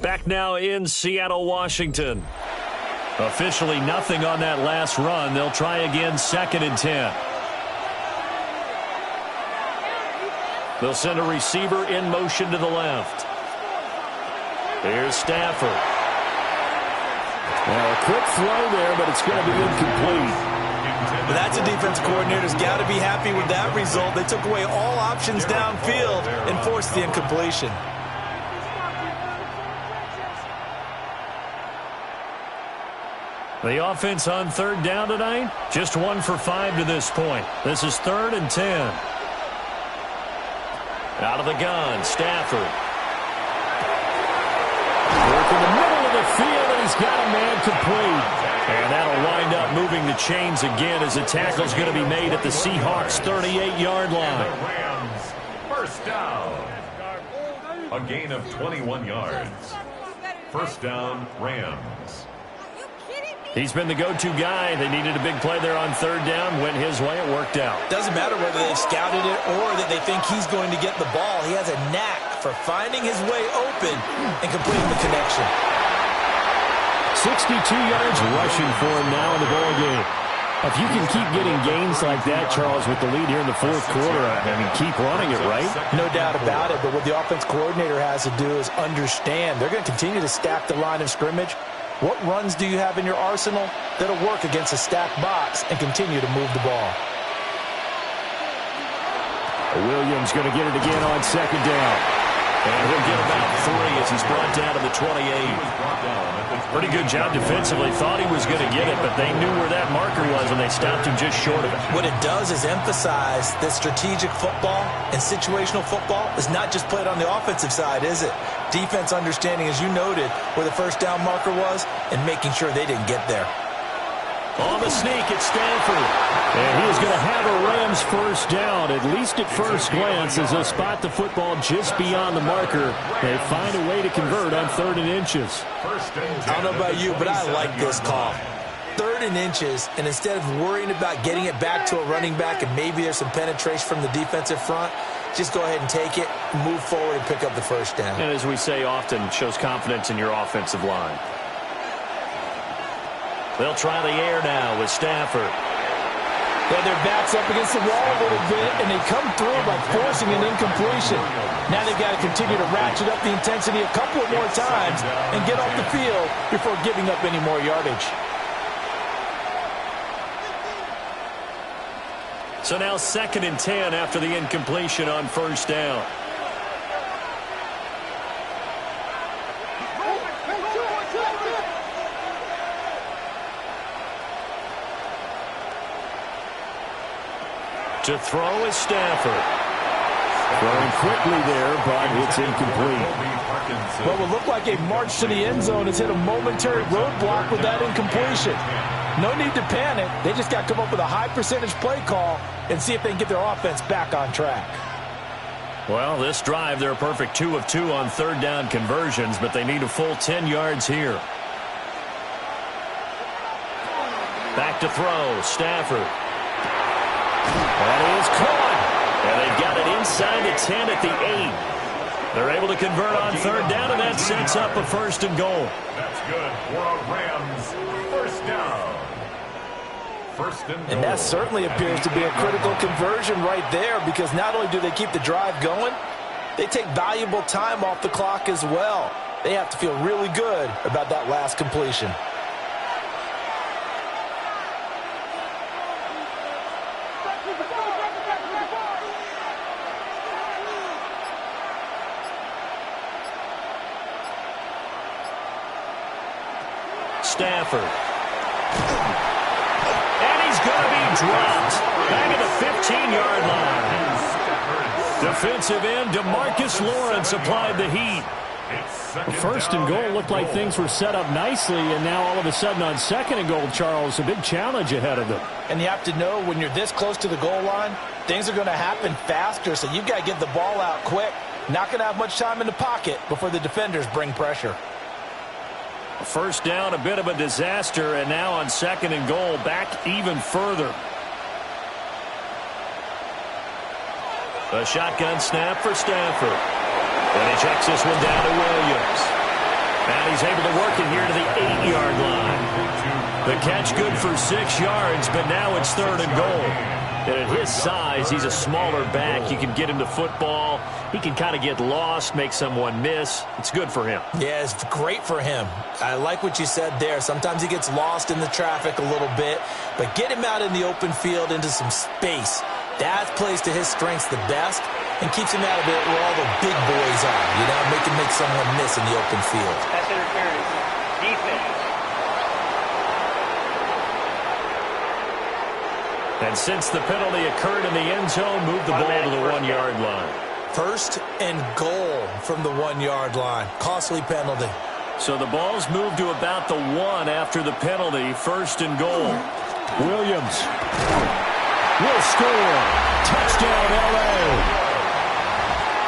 Back now in Seattle, Washington. Officially nothing on that last run. They'll try again, 2nd and 10. They'll send a receiver in motion to the left. Here's Stafford. Now a quick throw there, but it's going to be incomplete. But that's a defense coordinator's got to be happy with that result. They took away all options downfield and forced the incompletion. The offense on 3rd down tonight, just 1 for 5 to this point. This is 3rd and 10. Out of the gun, Stafford. Work in the middle of the field, and he's got a man complete. And that'll wind up moving the chains again as the tackle's going to be made at the Seahawks' 38-yard line. Rams, 1st down. A gain of 21 yards. 1st down, Rams. He's been the go-to guy. They needed a big play there on 3rd down. Went his way. It worked out. Doesn't matter whether they've scouted it or that they think he's going to get the ball. He has a knack for finding his way open and completing the connection. 62 yards rushing for him now in the ball game. If you can keep getting gains like that, Charles, with the lead here in the 4th quarter, I mean, keep running it, right? No doubt about it, but what the offense coordinator has to do is understand. They're going to continue to stack the line of scrimmage. What runs do you have in your arsenal that'll work against a stacked box and continue to move the ball? Williams going to get it again on 2nd down. And he'll get about 3 as he's brought down to the 28. Pretty good job defensively. Thought he was going to get it, but they knew where that marker was, and they stopped him just short of it. What it does is emphasize that strategic football and situational football is not just played on the offensive side, is it? Defense understanding, as you noted, where the first down marker was and making sure they didn't get there. On the sneak, it's Stanford. And he is going to have a Rams first down, at least at first glance, as they'll spot the football just beyond the marker. They find a way to convert on 3rd and inches. I don't know about you, but I like this call. 3rd and inches, and instead of worrying about getting it back to a running back and maybe there's some penetration from the defensive front, just go ahead and take it, move forward, and pick up the first down. And as we say often, shows confidence in your offensive line. They'll try the air now with Stafford. Yeah, their back's up against the wall a little bit, and they come through by forcing an incompletion. Now they've got to continue to ratchet up the intensity a couple of more times and get off the field before giving up any more yardage. So now 2nd and 10 after the incompletion on first down. To throw is Stafford. Throwing quickly there, but it's incomplete. What will look like a march to the end zone has hit a momentary roadblock with that incompletion. No need to panic. They just got to come up with a high percentage play call and see if they can get their offense back on track. Well, this drive, they're a perfect 2 of 2 on 3rd down conversions, but they need a full 10 yards here. Back to throw, Stafford. That is caught. And they've got it inside the 10 at the 8. They're able to convert on 3rd down, and that sets up a 1st and goal. That's good for a Rams first down. 1st and goal. And that certainly appears to be a critical conversion right there, because not only do they keep the drive going, they take valuable time off the clock as well. They have to feel really good about that last completion. Stafford. And he's going to be dropped. Back at the 15-yard line. Defensive end DeMarcus Lawrence applied the heat. The 1st and goal looked like things were set up nicely, and now all of a sudden on 2nd and goal, Charles, a big challenge ahead of them. And you have to know when you're this close to the goal line, things are going to happen faster, so you've got to get the ball out quick. Not going to have much time in the pocket before the defenders bring pressure. First down, a bit of a disaster, and now on 2nd and goal, back even further. A shotgun snap for Stafford. And he checks this one down to Williams. And he's able to work it here to the 8-yard line. The catch good for 6 yards, but now it's 3rd and goal. And at his size, he's a smaller back. You can get him the football. He can kind of get lost, make someone miss. It's good for him. Yeah, it's great for him. I like what you said there. Sometimes he gets lost in the traffic a little bit, but get him out in the open field into some space. That plays to his strengths the best and keeps him out of it where all the big boys are, you know, make someone miss in the open field. That's interference. Defense. And since the penalty occurred in the end zone, move the ball to the 1-yard line. 1st and goal from the 1-yard line. Costly penalty. So the ball's moved to about the 1 after the penalty. 1st and goal. Williams will score. Touchdown, L.A.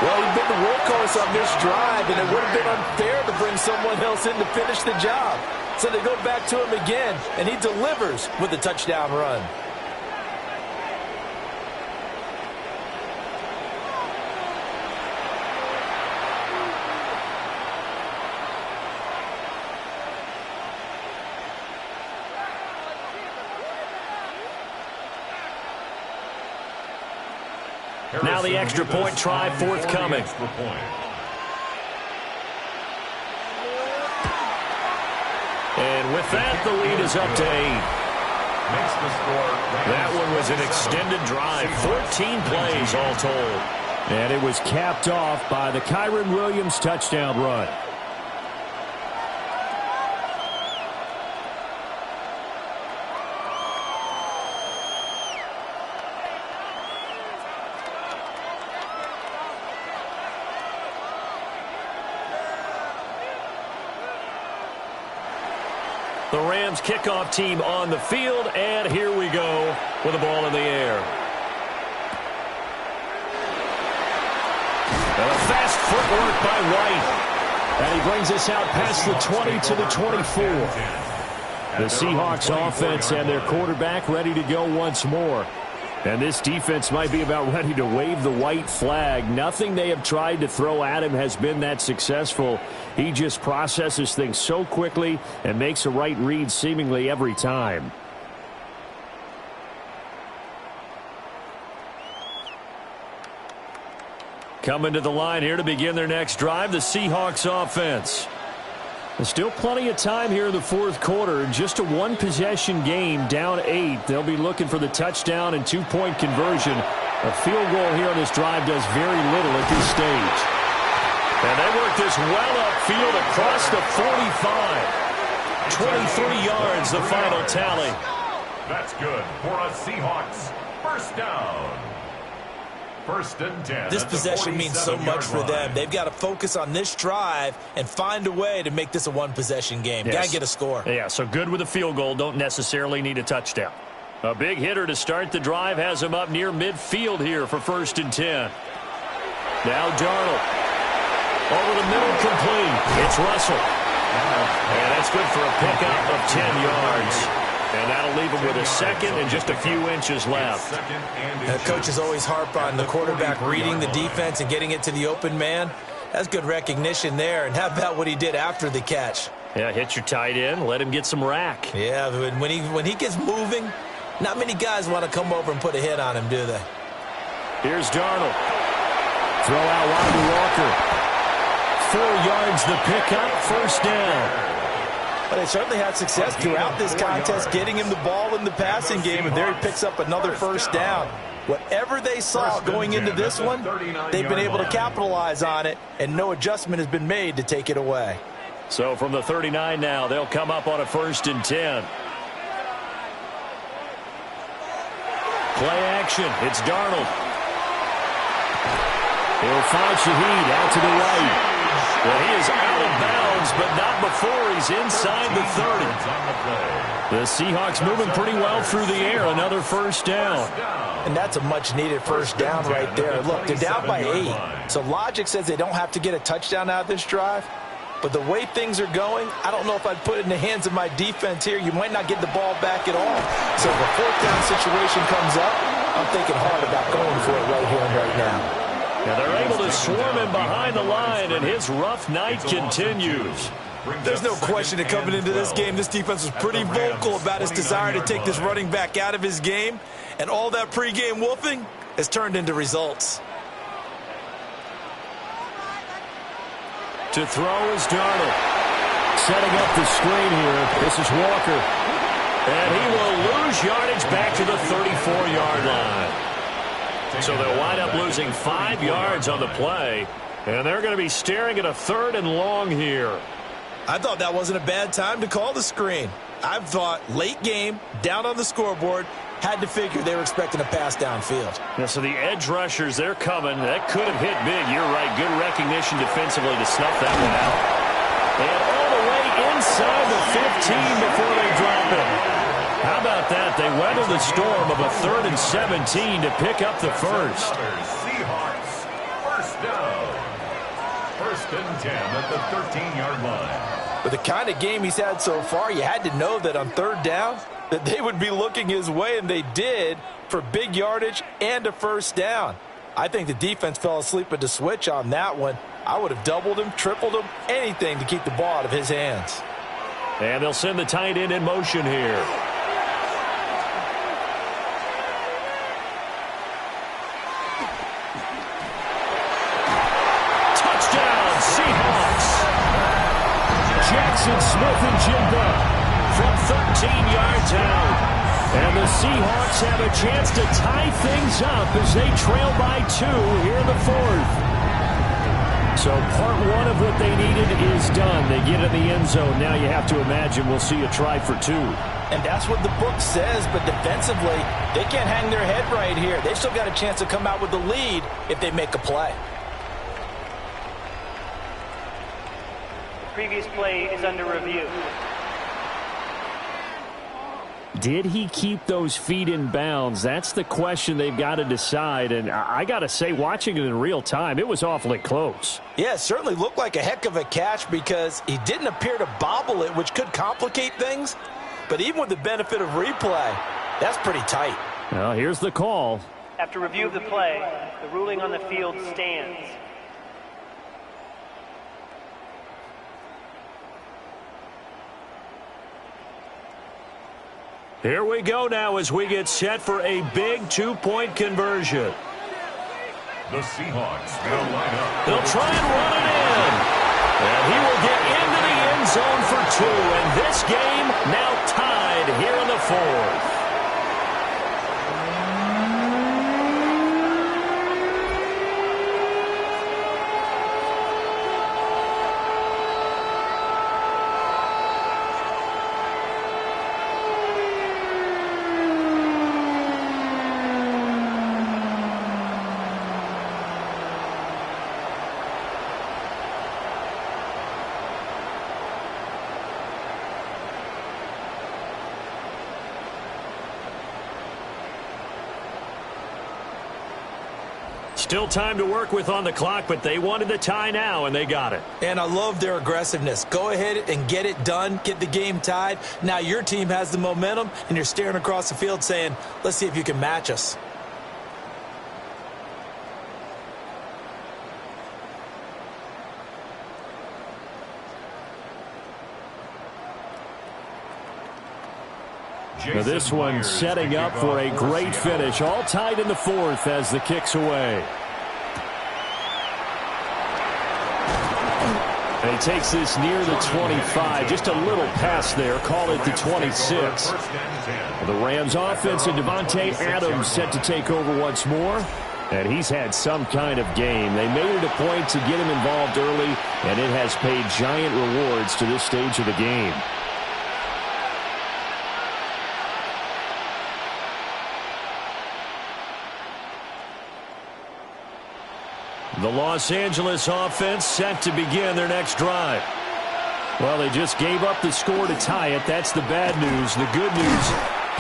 Well, he's been the workhorse on this drive, and it would have been unfair to bring someone else in to finish the job. So they go back to him again, and he delivers with a touchdown run. Now the extra point try forthcoming. And with that, the lead is up to 8. That one was an extended drive, 14 plays all told. And it was capped off by the Kyren Williams touchdown run. The Rams kickoff team on the field, and here we go with the ball in the air. And a fast footwork by White. And he brings us out past the 20 to the 24. The Seahawks offense and their quarterback ready to go once more. And this defense might be about ready to wave the white flag. Nothing they have tried to throw at him has been that successful. He just processes things so quickly and makes a right read seemingly every time. Coming to the line here to begin their next drive, the Seahawks offense. There's still plenty of time here in the fourth quarter. Just a one-possession game, down 8. They'll be looking for the touchdown and two-point conversion. A field goal here on this drive does very little at this stage. And they work this well upfield across the 45. 23 yards, the final tally. That's good for a Seahawks first down. First and 10. This possession means so much for them. They've got to focus on this drive and find a way to make this a one-possession game. Yes. Got to get a score. Yeah, so good with a field goal. Don't necessarily need a touchdown. A big hitter to start the drive has him up near midfield here for first and 10. Now Darnold. Over the middle, complete. It's Russell. And that's good for a pickup of 10 yards. And that'll leave him with a second and just a few inches left. The coaches always harp on the quarterback reading the defense and getting it to the open man. That's good recognition there. And how about what he did after the catch? Yeah, hit your tight end, let him get some rack. Yeah, but when he gets moving, not many guys want to come over and put a hit on him, do they? Here's Darnold. Throw out Rodney Walker. 4 yards the pickup, first down. But they certainly had success throughout this contest, getting him the ball in the passing game, and there he picks up another first down. Whatever they saw going into this one, they've been able to capitalize on it, and no adjustment has been made to take it away. So from the 39 now, they'll come up on a first and 10. Play action. It's Darnold. He'll find Shaheed out to the right. Well, he is out of bounds, but not before he's inside the 30. The Seahawks moving pretty well through the air. Another first down. And that's a much-needed first down right there. Look, they're down by 8. So logic says they don't have to get a touchdown out of this drive. But the way things are going, I don't know if I'd put it in the hands of my defense here. You might not get the ball back at all. So if a fourth down situation comes up, I'm thinking hard about going for it right here and right now. Now they're able to swarm him behind the line, and his rough night continues. There's no question that coming into this game, this defense was pretty vocal about its desire to take this running back out of his game, and all that pregame wolfing has turned into results. To throw is Darnold. Setting up the screen here. This is Walker. And he will lose yardage back to the 34-yard line. So they'll wind up losing 5 yards on the play. And they're going to be staring at a 3rd and long here. I thought that wasn't a bad time to call the screen. I thought late game, down on the scoreboard, had to figure they were expecting a pass downfield. Yeah, so the edge rushers, they're coming. That could have hit big. You're right. Good recognition defensively to snuff that one out. And all the way inside the 15 before they drop it. How about that? They weather the storm of a 3rd and 17 to pick up the first. Seahawks first down. First and 10 at the 13-yard line. With the kind of game he's had so far, you had to know that on 3rd down that they would be looking his way, and they did, for big yardage and a first down. I think the defense fell asleep at the switch on that one. I would have doubled him, tripled him, anything to keep the ball out of his hands. And they'll send the tight end in motion here. Jackson Smith and Jimbo from 13 yards out. And the Seahawks have a chance to tie things up as they trail by 2 here in the 4th. So part 1 of what they needed is done. They get in the end zone. Now you have to imagine we'll see a try for 2. And that's what the book says, but defensively, they can't hang their head right here. They've still got a chance to come out with the lead if they make a play. Previous play is under review. Did he keep those feet in bounds? That's the question they've got to decide. And I got to say, watching it in real time, it was awfully close. Yeah, it certainly looked like a heck of a catch because he didn't appear to bobble it, which could complicate things. But even with the benefit of replay, that's pretty tight. Well, here's the call. After review of the play, the ruling on the field stands. Here we go now as we get set for a big 2-point conversion. The Seahawks will line up. They'll try and run it in. And he will get into the end zone for 2. And this game now tied here in the 4th. Still time to work with on the clock, but they wanted the tie now, and they got it. And I love their aggressiveness. Go ahead and get it done, get the game tied. Now your team has the momentum, and you're staring across the field saying, let's see if you can match us. Now this one setting up for a great finish. All tied in the 4th as the kick's away. And he takes this near the 25. Just a little pass there. Call it the 26. The Rams offense and Devontae Adams set to take over once more. And he's had some kind of game. They made it a point to get him involved early, and it has paid giant rewards to this stage of the game. The Los Angeles offense set to begin their next drive. Well, they just gave up the score to tie it. That's the bad news. The good news,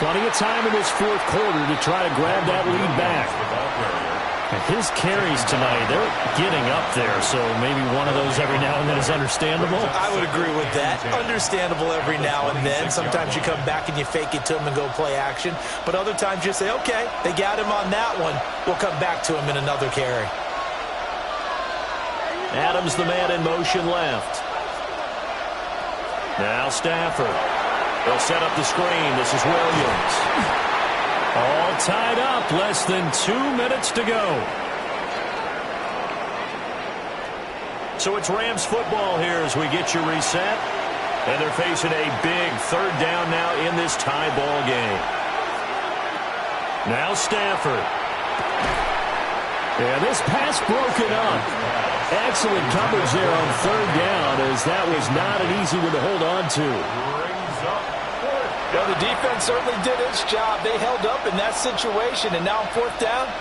plenty of time in this 4th quarter to try to grab that lead back. His carries tonight, they're getting up there, so maybe one of those every now and then is understandable. I would agree with that. Understandable every now and then. Sometimes you come back and you fake it to him and go play action. But other times you say, okay, they got him on that one. We'll come back to him in another carry. Adams, the man in motion left. Now Stafford. They'll set up the screen. This is Williams. All tied up. Less than 2 minutes to go. So it's Rams football here as we get you reset. And they're facing a big 3rd down now in this tie ball game. Now Stafford. And this pass broken up. Excellent coverage there on 3rd down, as that was not an easy one to hold on to. Well, the defense certainly did its job. They held up in that situation, and now on 4th down,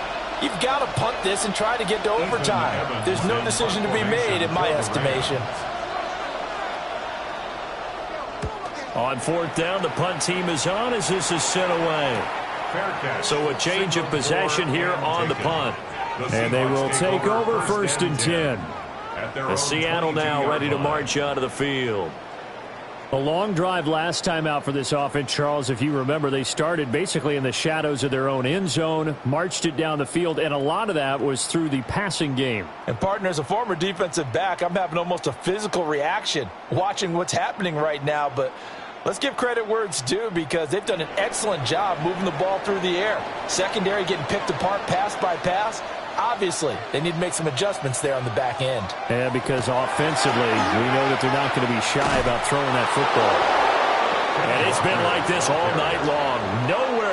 you've got to punt this and try to get to overtime. There's no decision to be made in my estimation. On 4th down, the punt team is on as this is sent away. So a change of possession here on the punt. And they will take over 1st and 10. The Seattle now ready to march onto the field. A long drive last time out for this offense, Charles. If you remember, they started basically in the shadows of their own end zone, marched it down the field, and a lot of that was through the passing game. And, partner, as a former defensive back, I'm having almost a physical reaction watching what's happening right now. But let's give credit where it's due because they've done an excellent job moving the ball through the air. Secondary getting picked apart pass by pass. Obviously, they need to make some adjustments there on the back end. Yeah, because offensively, we know that they're not going to be shy about throwing that football. And it's been like this all night long. Nowhere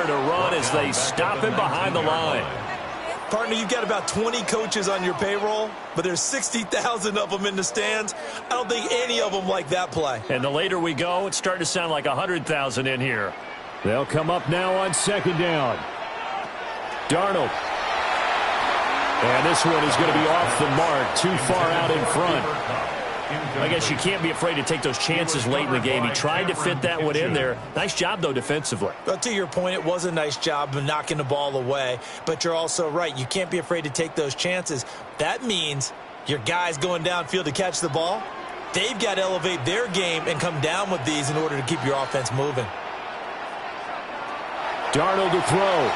as they stop him behind the line. Partner, you've got about 20 coaches on your payroll, but there's 60,000 of them in the stands. I don't think any of them like that play. And the later we go, it's starting to sound like 100,000 in here. They'll come up now on second down. Darnold. And this one is going to be off the mark, too far out in front. I guess you can't be afraid to take those chances late in the game. He tried to fit that one in there. Nice job, though, defensively. But to your point, it was a nice job of knocking the ball away. But you're also right. You can't be afraid to take those chances. That means your guys going downfield to catch the ball, they've got to elevate their game and come down with these in order to keep your offense moving. Darnold to throw.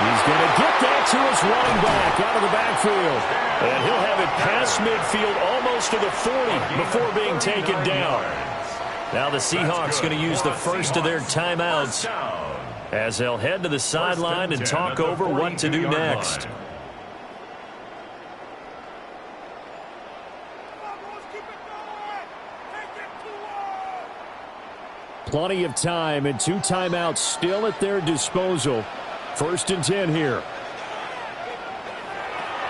He's going to get that to his running back out of the backfield. And he'll have it past midfield almost to the 40 before being taken down. Now the Seahawks going to use the first of their timeouts as they'll head to the sideline and talk over what to do next. Plenty of time and 2 timeouts still at their disposal. 1st and 10 here.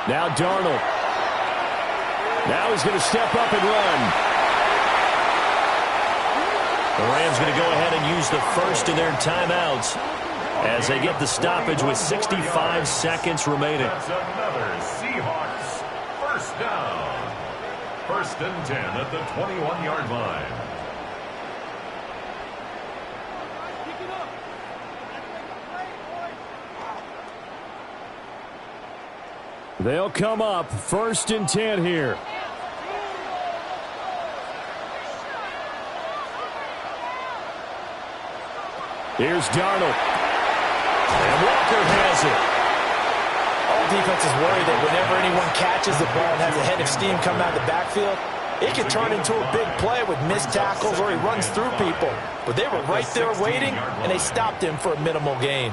Now Darnold. Now he's going to step up and run. The Rams going to go ahead and use the first of their timeouts as they get the stoppage with 65 seconds remaining. That's another Seahawks first down. 1st and 10 at the 21-yard line. They'll come up 1st and 10 here. Here's Darnold. And Walker has it. All defenses worry that whenever anyone catches the ball and has a head of steam coming out of the backfield, it can turn into a big play with missed tackles or he runs through people. But they were right there waiting, and they stopped him for a minimal gain.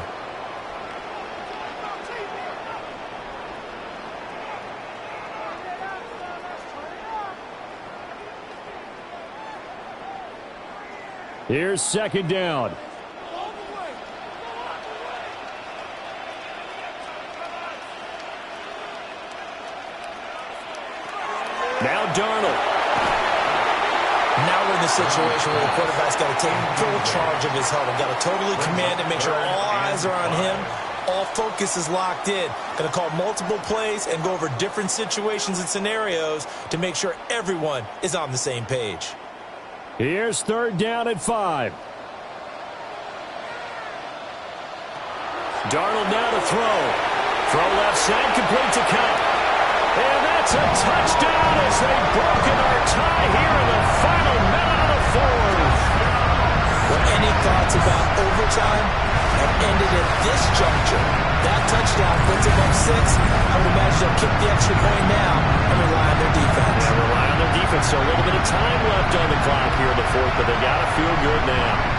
Here's 2nd down. Now Darnold. Now we're in the situation where the quarterback's got to take full charge of his huddle. Got to totally command it, make sure all eyes are on him. All focus is locked in. Going to call multiple plays and go over different situations and scenarios to make sure everyone is on the same page. Here's 3rd down and 5. Darnold now to throw. Throw left side, complete to Cup. And that's a touchdown as they've broken our tie here in the final minute of the 4th. Well, any thoughts about overtime have ended at this juncture. That touchdown puts them up 6. I would imagine they'll kick the extra point now and rely on their defense. Yeah, rely on their defense. So a little bit of time left on the clock here in the 4th, but they got to feel good now.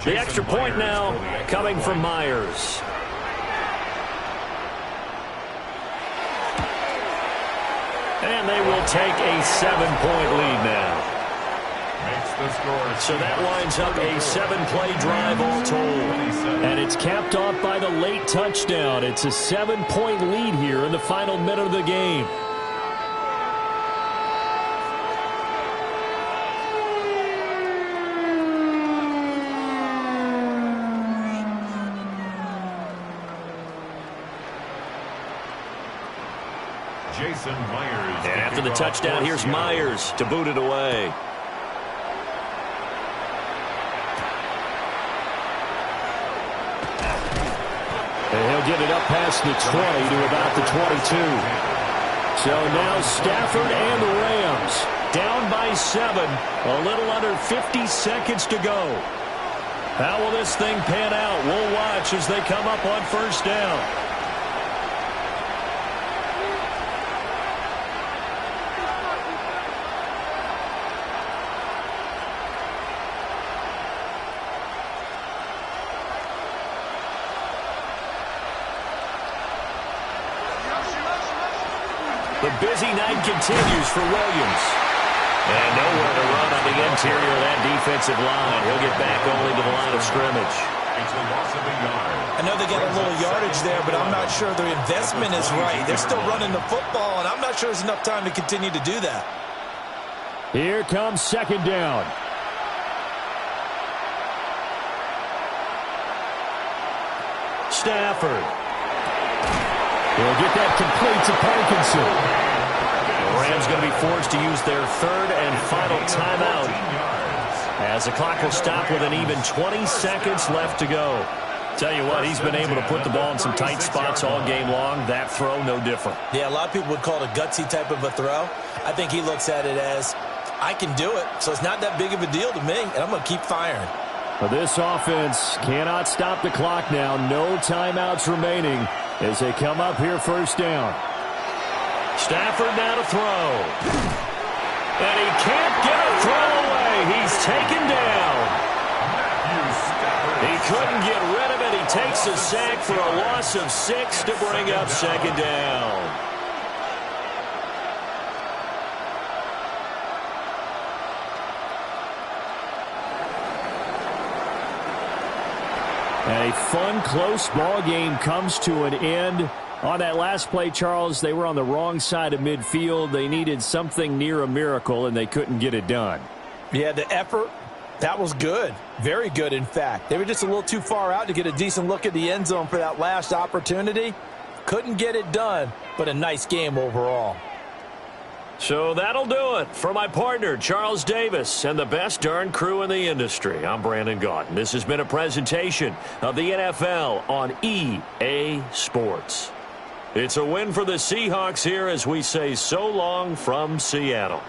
The extra point now coming from Myers. And they will take a 7-point lead now. So that lines up a 7-play drive all told. And it's capped off by the late touchdown. It's a 7-point lead here in the final minute of the game. And after the touchdown, here's Myers to boot it away. And he'll get it up past the 20 to about the 22. So now Stafford and the Rams down by 7. A little under 50 seconds to go. How will this thing pan out? We'll watch as they come up on 1st down. The busy night continues for Williams. And nowhere to run on the interior of that defensive line. He'll get back only to the line of scrimmage. I know they got a little yardage there, but I'm not sure their investment is right. They're still running the football, and I'm not sure there's enough time to continue to do that. Here comes second down. Stafford. He'll get that complete to Parkinson. The Rams going to be forced to use their third and final timeout as the clock will stop with an even 20 seconds left to go. Tell you what, he's been able to put the ball in some tight spots all game long. That throw, no different. Yeah, a lot of people would call it a gutsy type of a throw. I think he looks at it as, I can do it, so it's not that big of a deal to me, and I'm going to keep firing. But this offense cannot stop the clock now. No timeouts remaining as they come up here first down. Stafford now to throw. And he can't get a throw away. He's taken down. He couldn't get rid of it. He takes a sack for a loss of 6 to bring up second down. And a fun, close ball game comes to an end. On that last play, Charles, they were on the wrong side of midfield. They needed something near a miracle, and they couldn't get it done. Yeah, the effort, that was good. Very good, in fact. They were just a little too far out to get a decent look at the end zone for that last opportunity. Couldn't get it done, but a nice game overall. So that'll do it for my partner, Charles Davis, and the best darn crew in the industry. I'm Brandon Gaudin. This has been a presentation of the NFL on EA Sports. It's a win for the Seahawks here as we say so long from Seattle.